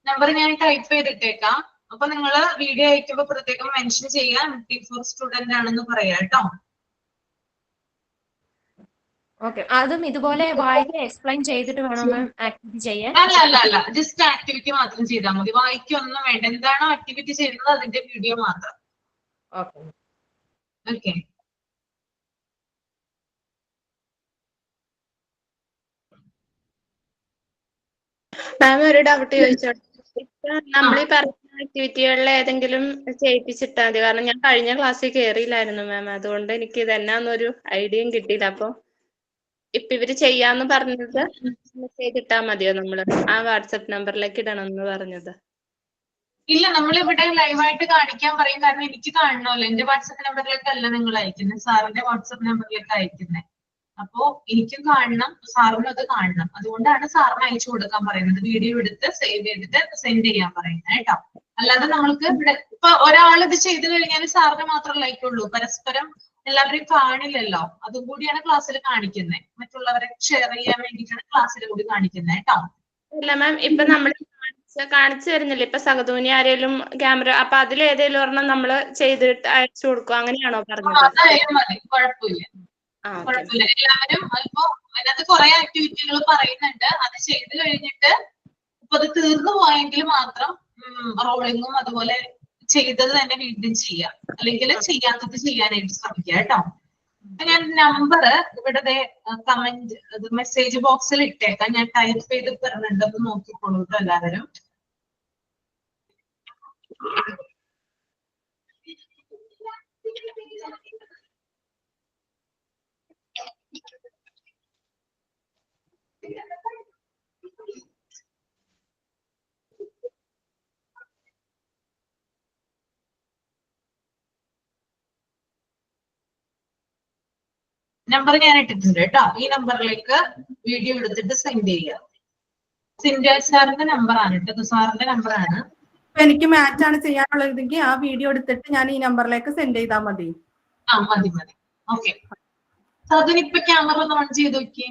നമ്പർ ഞാൻ ടൈപ്പ് ചെയ്തിട്ടേക്കാം. അപ്പൊ നിങ്ങള് വീഡിയോ അയക്കുമ്പോ പ്രത്യേകം മെൻഷൻ ചെയ്യാം ഫോർ സ്റ്റുഡന്റ് ആണെന്ന് പറയാം കേട്ടോ. ഓക്കെ, അതും ഇതുപോലെ വായിക്കാൻ എക്സ്പ്ലെയിൻ ചെയ്തിട്ട് വേണം മാം ആക്ടിവിറ്റി ചെയ്യാൻ? അല്ല, ജസ്റ്റ് ആക്ടിവിറ്റി മാത്രം ചെയ്താൽ മതി. വായിക്കൊന്നും വേണ്ട. എന്താണോ ആക്ടിവിറ്റി ചെയ്യുന്നത് അതിന്റെ വീഡിയോ മാത്രം. ഓക്കെ. മാം ഒരു ഡൗട്ട് ചോദിച്ചോട്ടെ? നമ്മൾ ഈ പറയുന്ന ആക്ടിവിറ്റികളിൽ ഏതെങ്കിലും ചെയ്യിപ്പിച്ചിട്ടാൽ മതി. കാരണം ഞാൻ കഴിഞ്ഞ ക്ലാസ്സിൽ കയറിയില്ലായിരുന്നു മാം, അതുകൊണ്ട് എനിക്ക് ഇതെന്നാന്നൊരു ഐഡിയയും കിട്ടിയില്ല. അപ്പൊ ഇപ്പൊ ഇവര് ചെയ്യാന്ന് പറഞ്ഞത് ചെയ്തിട്ടാ മതിയോ? നമ്മള് ആ വാട്സപ്പ് നമ്പറിലേക്ക് ഇടണം എന്ന് പറഞ്ഞത്. ഇല്ല, നമ്മൾ ഇവിടെ ലൈവായിട്ട് കാണിക്കാൻ പറയും. കാരണം എനിക്ക് കാണണമല്ലോ. എന്റെ വാട്സപ്പ് നമ്പറിലേക്ക് അല്ല നിങ്ങൾ അയക്കുന്നത്, സാറിന്റെ വാട്സപ്പ് നമ്പറിലേക്ക് അയക്കുന്നത്. അപ്പോ എനിക്കും കാണണം, സാറിനും അത് കാണണം. അതുകൊണ്ടാണ് സാറിന് അയച്ചു കൊടുക്കാൻ പറയുന്നത്. വീഡിയോ എടുത്ത് സേവ് ചെയ്തിട്ട് സെൻഡ് ചെയ്യാൻ പറയുന്നത് കേട്ടോ. അല്ലാതെ നമ്മൾക്ക് ഇവിടെ ഇപ്പൊ ഒരാൾ ഇത് ചെയ്തു കഴിഞ്ഞാൽ സാറിന് മാത്രമല്ല അയക്കുള്ളൂ. പരസ്പരം എല്ലാവരെയും കാണില്ലല്ലോ. അതും കൂടിയാണ് ക്ലാസ്സിൽ കാണിക്കുന്നത്. മറ്റുള്ളവരെ ഷെയർ ചെയ്യാൻ വേണ്ടിയിട്ടാണ് ക്ലാസ്സിൽ കൂടി കാണിക്കുന്നത് കേട്ടോ. ഇല്ല മാം, ഇപ്പൊ നമ്മൾ കാണിച്ചു തരുന്നില്ല. ഇപ്പൊ സഹധൂനി ആരെങ്കിലും ക്യാമറ, അപ്പൊ അതിൽ ഏതെങ്കിലും ഒരെണ്ണം നമ്മള് ചെയ്തിട്ട് അയച്ചു കൊടുക്കും, അങ്ങനെയാണോ പറഞ്ഞത്? അതായാലും മതി, കുഴപ്പമില്ല. കുഴപ്പമില്ല. എല്ലാവരും ഇപ്പൊ അതിനകത്ത് കുറെ ആക്ടിവിറ്റികൾ പറയുന്നുണ്ട്. അത് ചെയ്ത് കഴിഞ്ഞിട്ട് ഇപ്പൊ അത് തീർന്നു പോയെങ്കിൽ മാത്രം റോളിങ്ങും അതുപോലെ ചെയ്തത് തന്നെ വീണ്ടും ചെയ്യാം, അല്ലെങ്കിൽ ചെയ്യാത്തത് ചെയ്യാനായിട്ട് ശ്രമിക്കുക കേട്ടോ. ഞാൻ നമ്പർ ഇവിടെ കമന്റ് മെസ്സേജ് ബോക്സിൽ ഇട്ടേക്കാം. ഞാൻ ടൈപ്പ് ചെയ്ത് തരുന്നുണ്ടെന്ന് നോക്കിക്കോളൂ കേട്ടോ എല്ലാവരും. നമ്പർ ഞാൻ ഇട്ടിട്ടുണ്ട് കേട്ടോ. ഈ നമ്പറിലേക്ക് വീഡിയോ എടുത്തിട്ട് സെൻഡ് ചെയ്യാം. സിൻഡൽ സാറിന്റെ നമ്പറാണ് കേട്ടോ, സാറിന്റെ നമ്പറാണ്. എനിക്ക് മാച്ച് ആണ് ചെയ്യാനുള്ളതെങ്കിൽ ആ വീഡിയോ എടുത്തിട്ട് ഞാൻ ഈ നമ്പറിലേക്ക് സെൻഡ് ചെയ്താൽ മതി. മതി മതി. ഓക്കെ, അതിനിപ്പൊ ക്യാമറ ഒന്ന് ഓൺ ചെയ്ത് നോക്കി.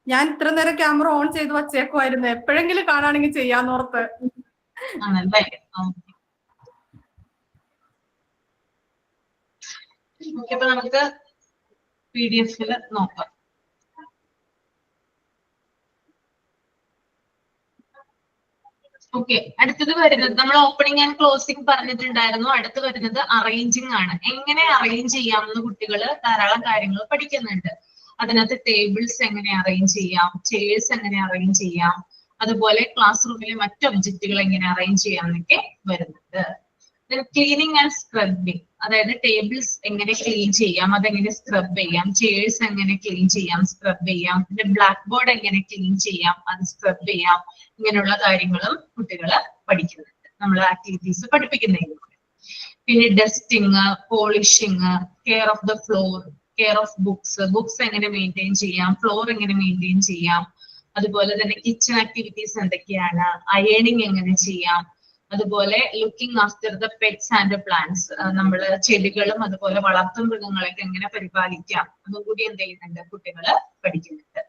ഞാൻ ഇത്ര നേരം ക്യാമറ ഓൺ ചെയ്ത് വച്ചേക്കുമായിരുന്നു, എപ്പോഴെങ്കിലും കാണാണെങ്കിൽ ചെയ്യാന്നോർത്ത്. ആണല്ലേ? ഓക്കെ, അപ്പൊ നമുക്ക് PDF-ല് നോക്കാം. ഓക്കെ, അടുത്തത് വരുന്നത് നമ്മൾ ഓപ്പണിംഗ് ആൻഡ് ക്ലോസിംഗ് പറഞ്ഞിട്ടുണ്ടായിരുന്നു. അടുത്ത് വരുന്നത് അറേഞ്ചിങ് ആണ്. എങ്ങനെ അറേഞ്ച് ചെയ്യാമെന്ന് കുട്ടികൾ ധാരാളം കാര്യങ്ങൾ പഠിക്കുന്നുണ്ട്. അതിനകത്ത് ടേബിൾസ് എങ്ങനെ അറേഞ്ച് ചെയ്യാം, ചെയർസ് എങ്ങനെ അറേഞ്ച് ചെയ്യാം, അതുപോലെ ക്ലാസ് റൂമിലെ മറ്റ് ഒബ്ജക്റ്റുകൾ എങ്ങനെ അറേഞ്ച് ചെയ്യാം എന്നൊക്കെ വരുന്നുണ്ട്. ക്ലീനിങ് ആൻഡ് സ്ക്രബിങ്, അതായത് ടേബിൾസ് എങ്ങനെ ക്ലീൻ ചെയ്യാം, അതെങ്ങനെ സ്ക്രബ് ചെയ്യാം, ചെയർസ് എങ്ങനെ ക്ലീൻ ചെയ്യാം, സ്ക്രബ് ചെയ്യാം, പിന്നെ ബ്ലാക്ക് ബോർഡ് എങ്ങനെ ക്ലീൻ ചെയ്യാം, അത് സ്ക്രബ് ചെയ്യാം. ഇങ്ങനെയുള്ള കാര്യങ്ങളും കുട്ടികൾ പഠിക്കുന്നുണ്ട്, നമ്മൾ ആക്ടിവിറ്റീസ് പഠിപ്പിക്കുന്നതിലൂടെ. പിന്നെ dusting, polishing, care of the floor, care of books എങ്ങനെ മെയിൻറ്റെയിൻ ചെയ്യാം, ഫ്ലോർ എങ്ങനെ മെയിൻറ്റെയിൻ ചെയ്യാം, അതുപോലെ തന്നെ കിച്ചൺ ആക്ടിവിറ്റീസ് എന്തൊക്കെയാണ്, അയേണിങ് എങ്ങനെ ചെയ്യാം, അതുപോലെ looking after the pets and plants, നമ്മൾ ചെടികളും അതുപോലെ വളർത്തു മൃഗങ്ങളൊക്കെ എങ്ങനെ പരിപാലിക്കാം, അതും കൂടി എന്ത് ചെയ്യുന്നുണ്ട് കുട്ടികൾ പഠിക്കുന്നുണ്ട്.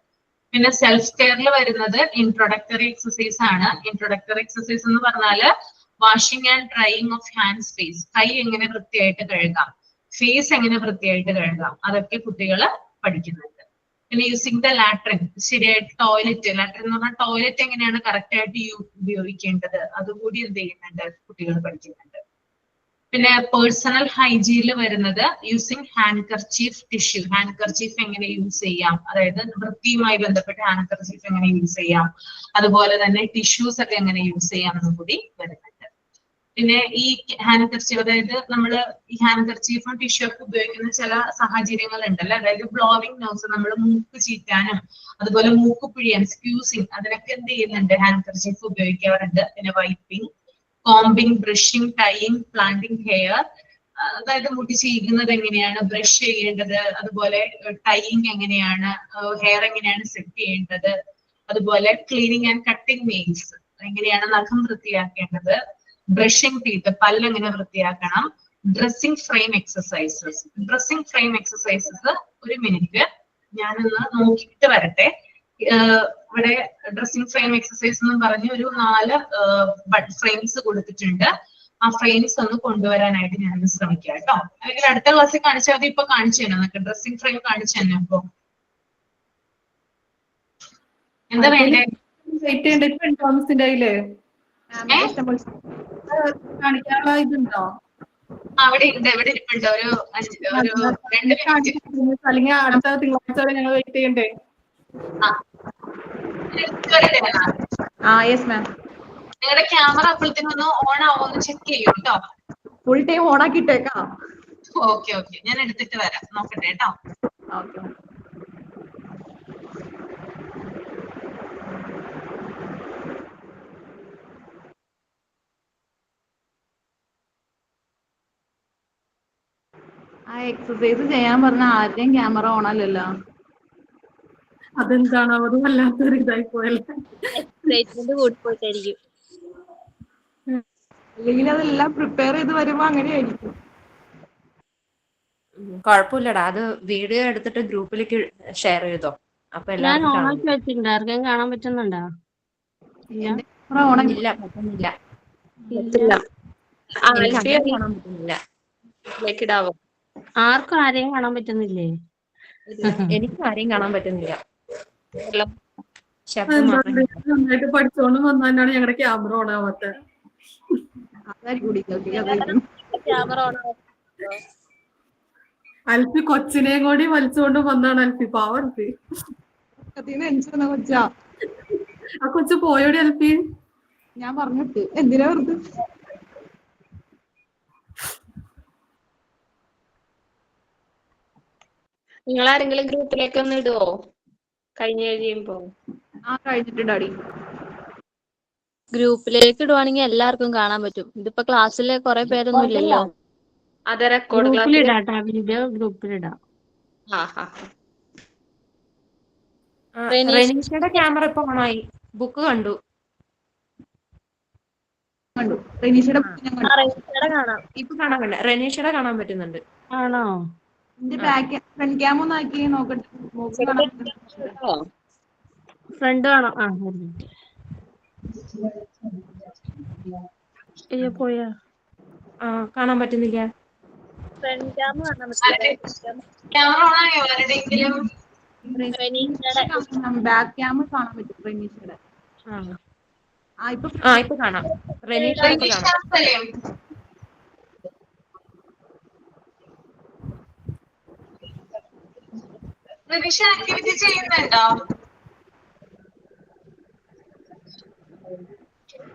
പിന്നെ സെൽഫ് കെയറിൽ വരുന്നത് ഇൻട്രൊഡക്ടറി എക്സസൈസ് ആണ്. ഇൻട്രൊഡക്ടറി എക്സസൈസ് എന്ന് പറഞ്ഞാല് washing and drying of hands, face, കൈ എങ്ങനെ വൃത്തിയായിട്ട് കഴുകാം, ഫേസ് എങ്ങനെ വൃത്തിയായിട്ട് കഴുകാം, അതൊക്കെ കുട്ടികൾ പഠിക്കുന്നുണ്ട്. പിന്നെ യൂസിങ് ദ ലാട്രിൻ, ശരിയായിട്ട് ടോയ്ലറ്റ്, ലാട്രിൻ എന്ന് പറഞ്ഞാൽ ടോയ്ലറ്റ് എങ്ങനെയാണ് കറക്റ്റ് ആയിട്ട് ഉപയോഗിക്കേണ്ടത്, അതുകൂടി എന്ത് ചെയ്യുന്നുണ്ട് കുട്ടികൾ പഠിക്കുന്നുണ്ട്. പിന്നെ പേഴ്സണൽ ഹൈജീനിൽ വരുന്നത് using hand kerchief, tissue, hand kerchief എങ്ങനെ യൂസ് ചെയ്യാം, അതായത് വൃത്തിയുമായി ബന്ധപ്പെട്ട് ഹാൻഡ് കർച്ചീഫ് എങ്ങനെ യൂസ് ചെയ്യാം, അതുപോലെ തന്നെ ടിഷ്യൂസ് ഒക്കെ എങ്ങനെ യൂസ് ചെയ്യാം എന്നും കൂടി വരുന്നുണ്ട്. പിന്നെ ഈ ഹാൻഡ് കർച്ചീഫ്, അതായത് നമ്മൾ ഈ ഹാൻഡ് കർച്ചീഫും ടിഷ്യൂ ഒക്കെ ഉപയോഗിക്കുന്ന ചില സാഹചര്യങ്ങൾ ഉണ്ടല്ലോ, അതായത് ബ്ലോവിംഗ് നോസ്, നമ്മൾ മൂക്ക് ചീറ്റാനും അതുപോലെ മൂക്ക് പിഴിയാൻ, സ്ക്യൂസിങ്, അതിനൊക്കെ എന്ത് ചെയ്യുന്നുണ്ട് ഹാൻഡ് കർച്ചീഫ് ഉപയോഗിക്കാറുണ്ട്. പിന്നെ wiping, combing, brushing, tying, planting hair, അതായത് മുടി ചീകുന്നത് എങ്ങനെയാണ്, ബ്രഷ് ചെയ്യേണ്ടത്, അതുപോലെ ടൈയിങ് എങ്ങനെയാണ്, ഹെയർ എങ്ങനെയാണ് സെറ്റ് ചെയ്യേണ്ടത്, അതുപോലെ ക്ലീനിങ് ആൻഡ് കട്ടിംഗ് നെയിൽസ്, എങ്ങനെയാണ് നഖം വൃത്തിയാക്കേണ്ടത്, ബ്രഷിംഗ് ടീത്ത്, പല്ല് എങ്ങനെ വൃത്തിയാക്കണം, dressing frame exercises. Dressing frame exercises ഒരു മിനിറ്റ് ഞാനൊന്ന് നോക്കിയിട്ട് വരട്ടെ. ഇവിടെ ഡ്രസ്സിംഗ് ഫ്രെയിം എക്സസൈസ് എന്ന് പറഞ്ഞ് ഒരു 4 ഫ്രെയിംസ് കൊടുത്തിട്ടുണ്ട്. ആ ഫ്രെയിംസ് ഒന്ന് കൊണ്ടുവരാനായിട്ട് ഞാൻ ശ്രമിക്കാം കേട്ടോ. അല്ലെങ്കിൽ അടുത്ത ക്ലാസ്സിൽ കാണിച്ചാൽ മതി, ഇപ്പൊ കാണിച്ചു തന്നെ നമുക്ക് ഡ്രസ്സിംഗ് ഫ്രെയിം കാണിച്ചു തന്നെ. ഇപ്പൊ എന്താ വേണ്ടേ? കാണിക്കാനുള്ള ഇതുണ്ടോ? അവിടെ ഉണ്ട്, എവിടെ ഇരിപ്പുണ്ട്, ഒരു 2 മിനിറ്റ്. അല്ലെങ്കിൽ അടുത്ത തിങ്കളാഴ്ച വരെ ഞങ്ങൾ വെയിറ്റ് ചെയ്യണ്ടേ? നിങ്ങളുടെ ക്യാമറ അപ്പോഴത്തേനും ഒന്ന് ഓൺ ആവുമെന്ന് ചെക്ക് ചെയ്യും കേട്ടോ. ഫുൾ ടൈം ഓൺ ആക്കിയിട്ടേക്കാം. ഓക്കെ ഓക്കെ, ഞാൻ എടുത്തിട്ട് വരാം, നോക്കട്ടെ കേട്ടോ. ഓക്കെ. എക്സസൈസ് ചെയ്യാൻ പറഞ്ഞ ആരുടെയും ക്യാമറ ഓൺ അല്ലല്ലോ. അതെന്താണ് അത് വല്ലാത്തൊരു ഇതായി പോയല്ലേ. എക്സൈറ്റ്മെന്റ് കൂടിപ്പോയിട്ടായിരിക്കും. അല്ലെങ്കിൽ അതെല്ലാം പ്രിപ്പയർ ചെയ്ത് വരുമ്പോ അങ്ങനെയായിരിക്കും. കുഴപ്പമില്ലടാ, അത് വീഡിയോ എടുത്തിട്ട് ഗ്രൂപ്പിലേക്ക് ഷെയർ ചെയ്തോ, അപ്പൊ ഞാൻ എല്ലാവർക്കും കാണാൻ ഓണാക്കി വെച്ചിട്ടുണ്ട്. ആർക്കും കാണാൻ പറ്റുന്നുണ്ടോ? ഇല്ല. എന്റെ ക്യാമറ ഓൺ ഇല്ല, പറ്റുന്നില്ല. പറ്റില്ല. എനിക്ക് ആൽഫി അങ്ങനെ കാണാൻ പറ്റുന്നില്ല. അതിലേക്ക് ഇടാവോ? ആർക്കും ആരെയും കാണാൻ പറ്റുന്നില്ലേ? എനിക്ക് ആരെയും കാണാൻ പറ്റുന്നില്ല. ഹലോ. ശബ്ദം മാത്രം കേൾക്കാം. നന്നായിട്ട് പഠിച്ചോണ്ട് വന്നാലാണ് ഞങ്ങളുടെ ക്യാമറ ഓൺ ആവാത്തത്. അതായിരിക്കും. ക്യാമറ ഓൺ അൽഫി കൊച്ചിനെയും കൂടി വലിച്ചുകൊണ്ട് വന്നാണ് അൽഫി. പാവം അൽഫി. കൊച്ചാ ആ കൊച്ചു പോയോടി അൽഫി? ഞാൻ പറഞ്ഞിട്ട് എന്തിനാ വെറുതെ. നിങ്ങൾ ആരെങ്കിലും ഗ്രൂപ്പിലേക്ക് ഒന്ന് ഇടുവോ കഴിഞ്ഞ് കഴിയുമ്പോ? കഴിഞ്ഞിട്ടുണ്ട് അടി. ഗ്രൂപ്പിലേക്ക് ഇടുവാണെങ്കിൽ എല്ലാവർക്കും കാണാൻ പറ്റും. ഇതിപ്പോ ക്ലാസ്സിലെ കുറെ പേരൊന്നും ഇല്ലല്ലോ. അത് റെക്കോർഡ് ക്ലാസ്സിൽ. ഗ്രൂപ്പിലിടാട്ടാ, വീഡിയോ ഗ്രൂപ്പിലിടാം. റെനീഷയുടെ ക്യാമറ ഇപ്പൊ ഓണായി. ബുക്ക് കണ്ടു. റെനീഷയുടെ കാണാം. ഇപ്പൊ കാണാൻ പറ്റില്ല. റെനീഷയുടെ കാണാൻ പറ്റുന്നുണ്ട്. ആണോ? എന്റെ ബാക്ക് ഫ്രണ്ട് ക്യാം ഒന്ന് ആക്കി നോക്കട്ടെ. ഫ്രണ്ട് കാണാം. ആ, ഒരു മിനിറ്റ്. അയ്യോ പോയാ. കാണാൻ പറ്റുന്നില്ല. ഫ്രണ്ട് ക്യാം കാണാൻ പറ്റില്ല. ക്യാമറ ഓൺ ആയോ ആരുടെയെങ്കിലും? ബാക്ക് ക്യാം കാണാൻ പറ്റും റെനീഷയുടെ. ഇപ്പൊ കാണാം. റെനീഷയുടെ ഇപ്പൊ കാണാം. റെനീഷ ആക്ടിവിറ്റി ചെയ്യുന്നുണ്ടോ?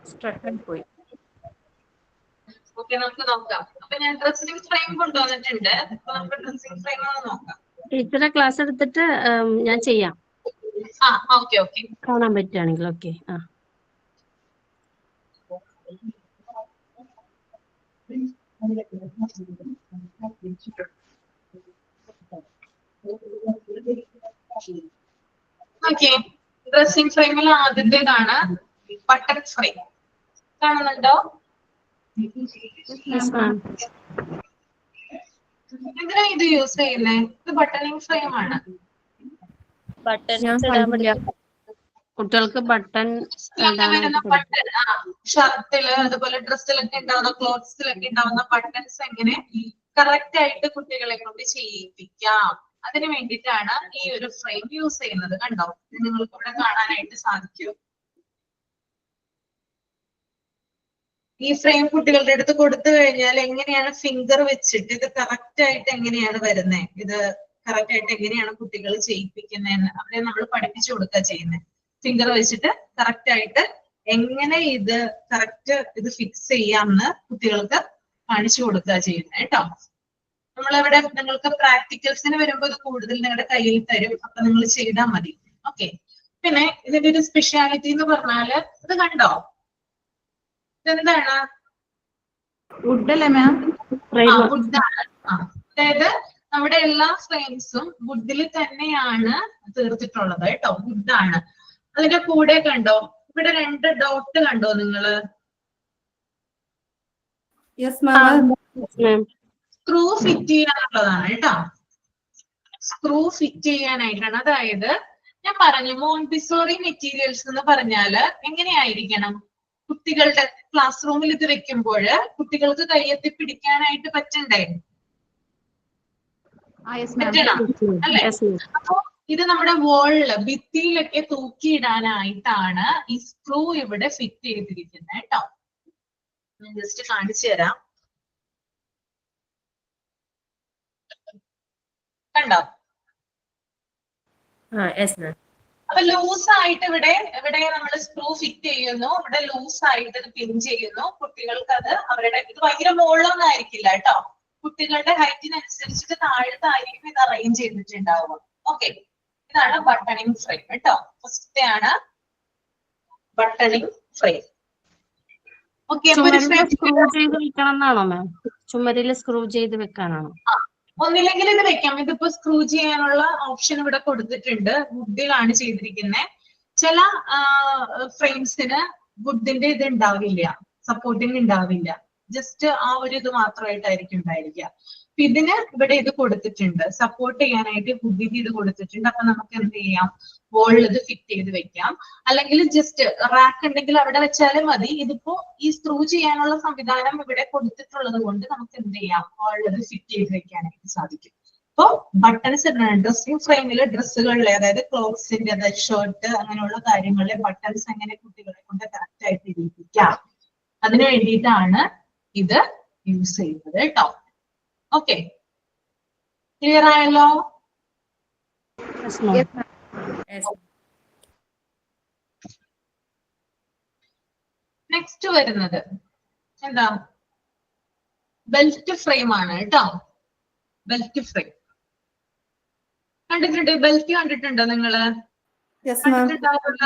സ്ട്രക്ക് പോയി. ഓക്കെ, നമുക്ക് നോക്കാം. അപ്പൊ ഞാൻ ഡ്രസ്സിംഗ് ഫ്രെയിം കൊണ്ടുവന്നിട്ടുണ്ട്. അപ്പൊ നമുക്ക് ഡ്രസ്സിംഗ് ഫ്രെയിം ഒന്ന് നോക്കാം. ടീച്ചറെ ക്ലാസ് എടുത്തിട്ട് ഞാൻ ചെയ്യാം. Okay okay. കാണാൻ പറ്റുകയാണെങ്കിൽ ഓക്കെ. ഓക്കെ, ഡ്രസ്സിംഗ് ഫ്രെയിമിൽ ആദ്യത്തേതാണ് ബട്ടൺ ഫ്രെയിം. കാണുന്നുണ്ടോ? എന്തിനാ ഇത് യൂസ് ചെയ്യുന്നത്? ഇത് ബട്ടണിങ് ഫ്രെയിം ആണ്. കുട്ടികൾക്ക് ബട്ടൺ ബട്ടൺ ഷർട്ടില് അതുപോലെ ഡ്രസ്സിലൊക്കെ ഉണ്ടാവുന്ന ക്ലോത്ത്സിലൊക്കെ ഉണ്ടാവുന്ന ബട്ടൺസ് എങ്ങനെ കറക്റ്റ് ആയിട്ട് കുട്ടികളെ കൊണ്ട് ചെയ്യിപ്പിക്കാം, അതിന് വേണ്ടിയിട്ടാണ് ഈ ഒരു ഫ്രെയിം യൂസ് ചെയ്യുന്നത്. കണ്ടോ, നിങ്ങൾക്ക് ഇവിടെ കാണാനായിട്ട് സാധിക്കും. ഈ ഫ്രെയിം കുട്ടികളുടെ അടുത്ത് കൊടുത്തു കഴിഞ്ഞാൽ എങ്ങനെയാണ് ഫിംഗർ വെച്ചിട്ട് ഇത് കറക്റ്റ് ആയിട്ട് എങ്ങനെയാണ് വരുന്നത്, ഇത് കറക്റ്റ് ആയിട്ട് എങ്ങനെയാണ് കുട്ടികൾ ചെയ്യിപ്പിക്കുന്നതെന്ന് അവരെ നമ്മൾ പഠിപ്പിച്ചു കൊടുക്കുക ചെയ്യുന്നത്. ഫിംഗർ വെച്ചിട്ട് കറക്റ്റ് ആയിട്ട് എങ്ങനെ ഇത് കറക്റ്റ് ഇത് ഫിക്സ് ചെയ്യാമെന്ന് കുട്ടികൾക്ക് കാണിച്ചു കൊടുക്കുക ചെയ്യുന്നത് കേട്ടോ. നമ്മളിവിടെ നിങ്ങൾക്ക് പ്രാക്ടിക്കൽസിന് വരുമ്പോൾ ഇത് കൂടുതൽ നിങ്ങളുടെ കയ്യിൽ തരും. അപ്പൊ നിങ്ങൾ ചെയ്താൽ മതി. ഓക്കെ, പിന്നെ ഇതിന്റെ ഒരു സ്പെഷ്യാലിറ്റി എന്ന് പറഞ്ഞാല് ഇത് കണ്ടോ, ഇതെന്താണ്? വുഡല്ലേ മാം? വുഡാണ്. അതായത് നമ്മുടെ എല്ലാ ഫ്രെയിംസും വുഡിൽ തന്നെയാണ് തീർത്തിട്ടുള്ളത് കേട്ടോ. വുഡാണ്. അതിന്റെ കൂടെ കണ്ടോ ഇവിടെ 2 ഡോട്ട് കണ്ടോ നിങ്ങള്? സ്ക്രൂ ഫിറ്റ് ചെയ്യാനുള്ളതാണ് കേട്ടോ. സ്ക്രൂ ഫിറ്റ് ചെയ്യാനായിട്ടാണ്. അതായത് ഞാൻ പറഞ്ഞു മോണ്ടിസോറി മെറ്റീരിയൽസ് എന്ന് പറഞ്ഞാല് എങ്ങനെയായിരിക്കണം? കുട്ടികളുടെ ക്ലാസ് റൂമിൽ ഇത് വെക്കുമ്പോൾ കുട്ടികൾക്ക് കയ്യെത്തി പിടിക്കാനായിട്ട് പറ്റണ്ടേ? അല്ലെ? അപ്പൊ ഇത് നമ്മുടെ വോളില് ഭിത്തിയിലൊക്കെ തൂക്കിയിടാനായിട്ടാണ് ഈ സ്ക്രൂ ഇവിടെ ഫിറ്റ് ചെയ്തിരിക്കുന്നത് കേട്ടോ. ഞാൻ ജസ്റ്റ് കാണിച്ചു തരാം. കണ്ടോ? അപ്പൊ ലൂസ് ആയിട്ട് ഇവിടെ നമ്മൾ സ്ക്രൂ ഫിറ്റ് ചെയ്യുന്നു. ഇവിടെ ലൂസ് ആയിട്ട് ഇത് പിൻ ചെയ്യുന്നു. കുട്ടികൾക്ക് അത് അവരുടെ ഇത് ഭയങ്കര മുകളിലൊന്നും ആയിരിക്കില്ല കേട്ടോ. കുട്ടികളുടെ ഹൈറ്റിനനുസരിച്ചിട്ട് താഴത്തായിരിക്കും ഇത് അറേഞ്ച് ചെയ്തിട്ടുണ്ടാവുക. ഓക്കെ, ഇതാണ് ബട്ടണിങ് ഫ്രെയിം കേട്ടോ. ഫസ്റ്റ് ആണ് ബട്ടണിങ് ഫ്രെയിം. ഓക്കെ, സ്ക്രൂ ചെയ്ത് വെക്കണം എന്നാണോ മാം? ചുമരില് സ്ക്രൂ ചെയ്ത് വെക്കാനാണോ? ഒന്നില്ലെങ്കിൽ ഇത് വെക്കാം. ഇതിപ്പോ സ്ക്രൂ ചെയ്യാനുള്ള ഓപ്ഷൻ ഇവിടെ കൊടുത്തിട്ടുണ്ട്. വുഡിലാണ് ചെയ്തിരിക്കുന്നത്. ചില ഫ്രെയിംസിന് വുഡിന്റെ ഇത് ഉണ്ടാവില്ല, സപ്പോർട്ടിങ് ഉണ്ടാവില്ല. ജസ്റ്റ് ആ ഒരു ഇത് മാത്രമായിട്ടായിരിക്കും ഉണ്ടായിരിക്കുക. ഇതിന് ഇവിടെ ഇത് കൊടുത്തിട്ടുണ്ട്, സപ്പോർട്ട് ചെയ്യാനായിട്ട് വുഡിന്റെ ഇത് കൊടുത്തിട്ടുണ്ട്. അപ്പൊ നമുക്ക് എന്ത് ചെയ്യാം, വോളിൽ ഇത് ഫിറ്റ് ചെയ്ത് വെക്കാം. അല്ലെങ്കിൽ ജസ്റ്റ് റാക്ക് ഉണ്ടെങ്കിൽ അവിടെ വെച്ചാലും മതി. ഇതിപ്പോ ഈ സ്ക്രൂ ചെയ്യാനുള്ള സംവിധാനം ഇവിടെ കൊടുത്തിട്ടുള്ളത് കൊണ്ട് നമുക്ക് എന്ത് ചെയ്യാം, വോളിൽ ഇത് ഫിറ്റ് ചെയ്ത് വെക്കാനായിട്ട് സാധിക്കും. അപ്പൊ ബട്ടൺസ് ഡ്രസ്സിംഗ് ഫ്രെയിമിൽ ഡ്രസ്സുകളിലെ, അതായത് ക്ലോത്ത്സിന്റെ, അതായത് ഷർട്ട് അങ്ങനെയുള്ള കാര്യങ്ങളിലെ ബട്ടൺസ് എങ്ങനെ കുട്ടികളെ കൊണ്ട് കറക്റ്റ് ആയിട്ട് ഇരിപ്പിക്കാം, അതിനു വേണ്ടിയിട്ടാണ് ഇത് യൂസ് ചെയ്യുന്നത് കേട്ടോ. ഓക്കെ, ക്ലിയർ ആയല്ലോ? നെക്സ്റ്റ് വരുന്നത് എന്താ, ബെൽറ്റ് ഫ്രെയിം ആണ് കേട്ടോ. ബെൽറ്റ് ഫ്രെയിം കണ്ടിട്ടുണ്ട്? ബെൽറ്റ് കണ്ടിട്ടുണ്ടോ നിങ്ങള്? കണ്ടിട്ടുണ്ടാവില്ല,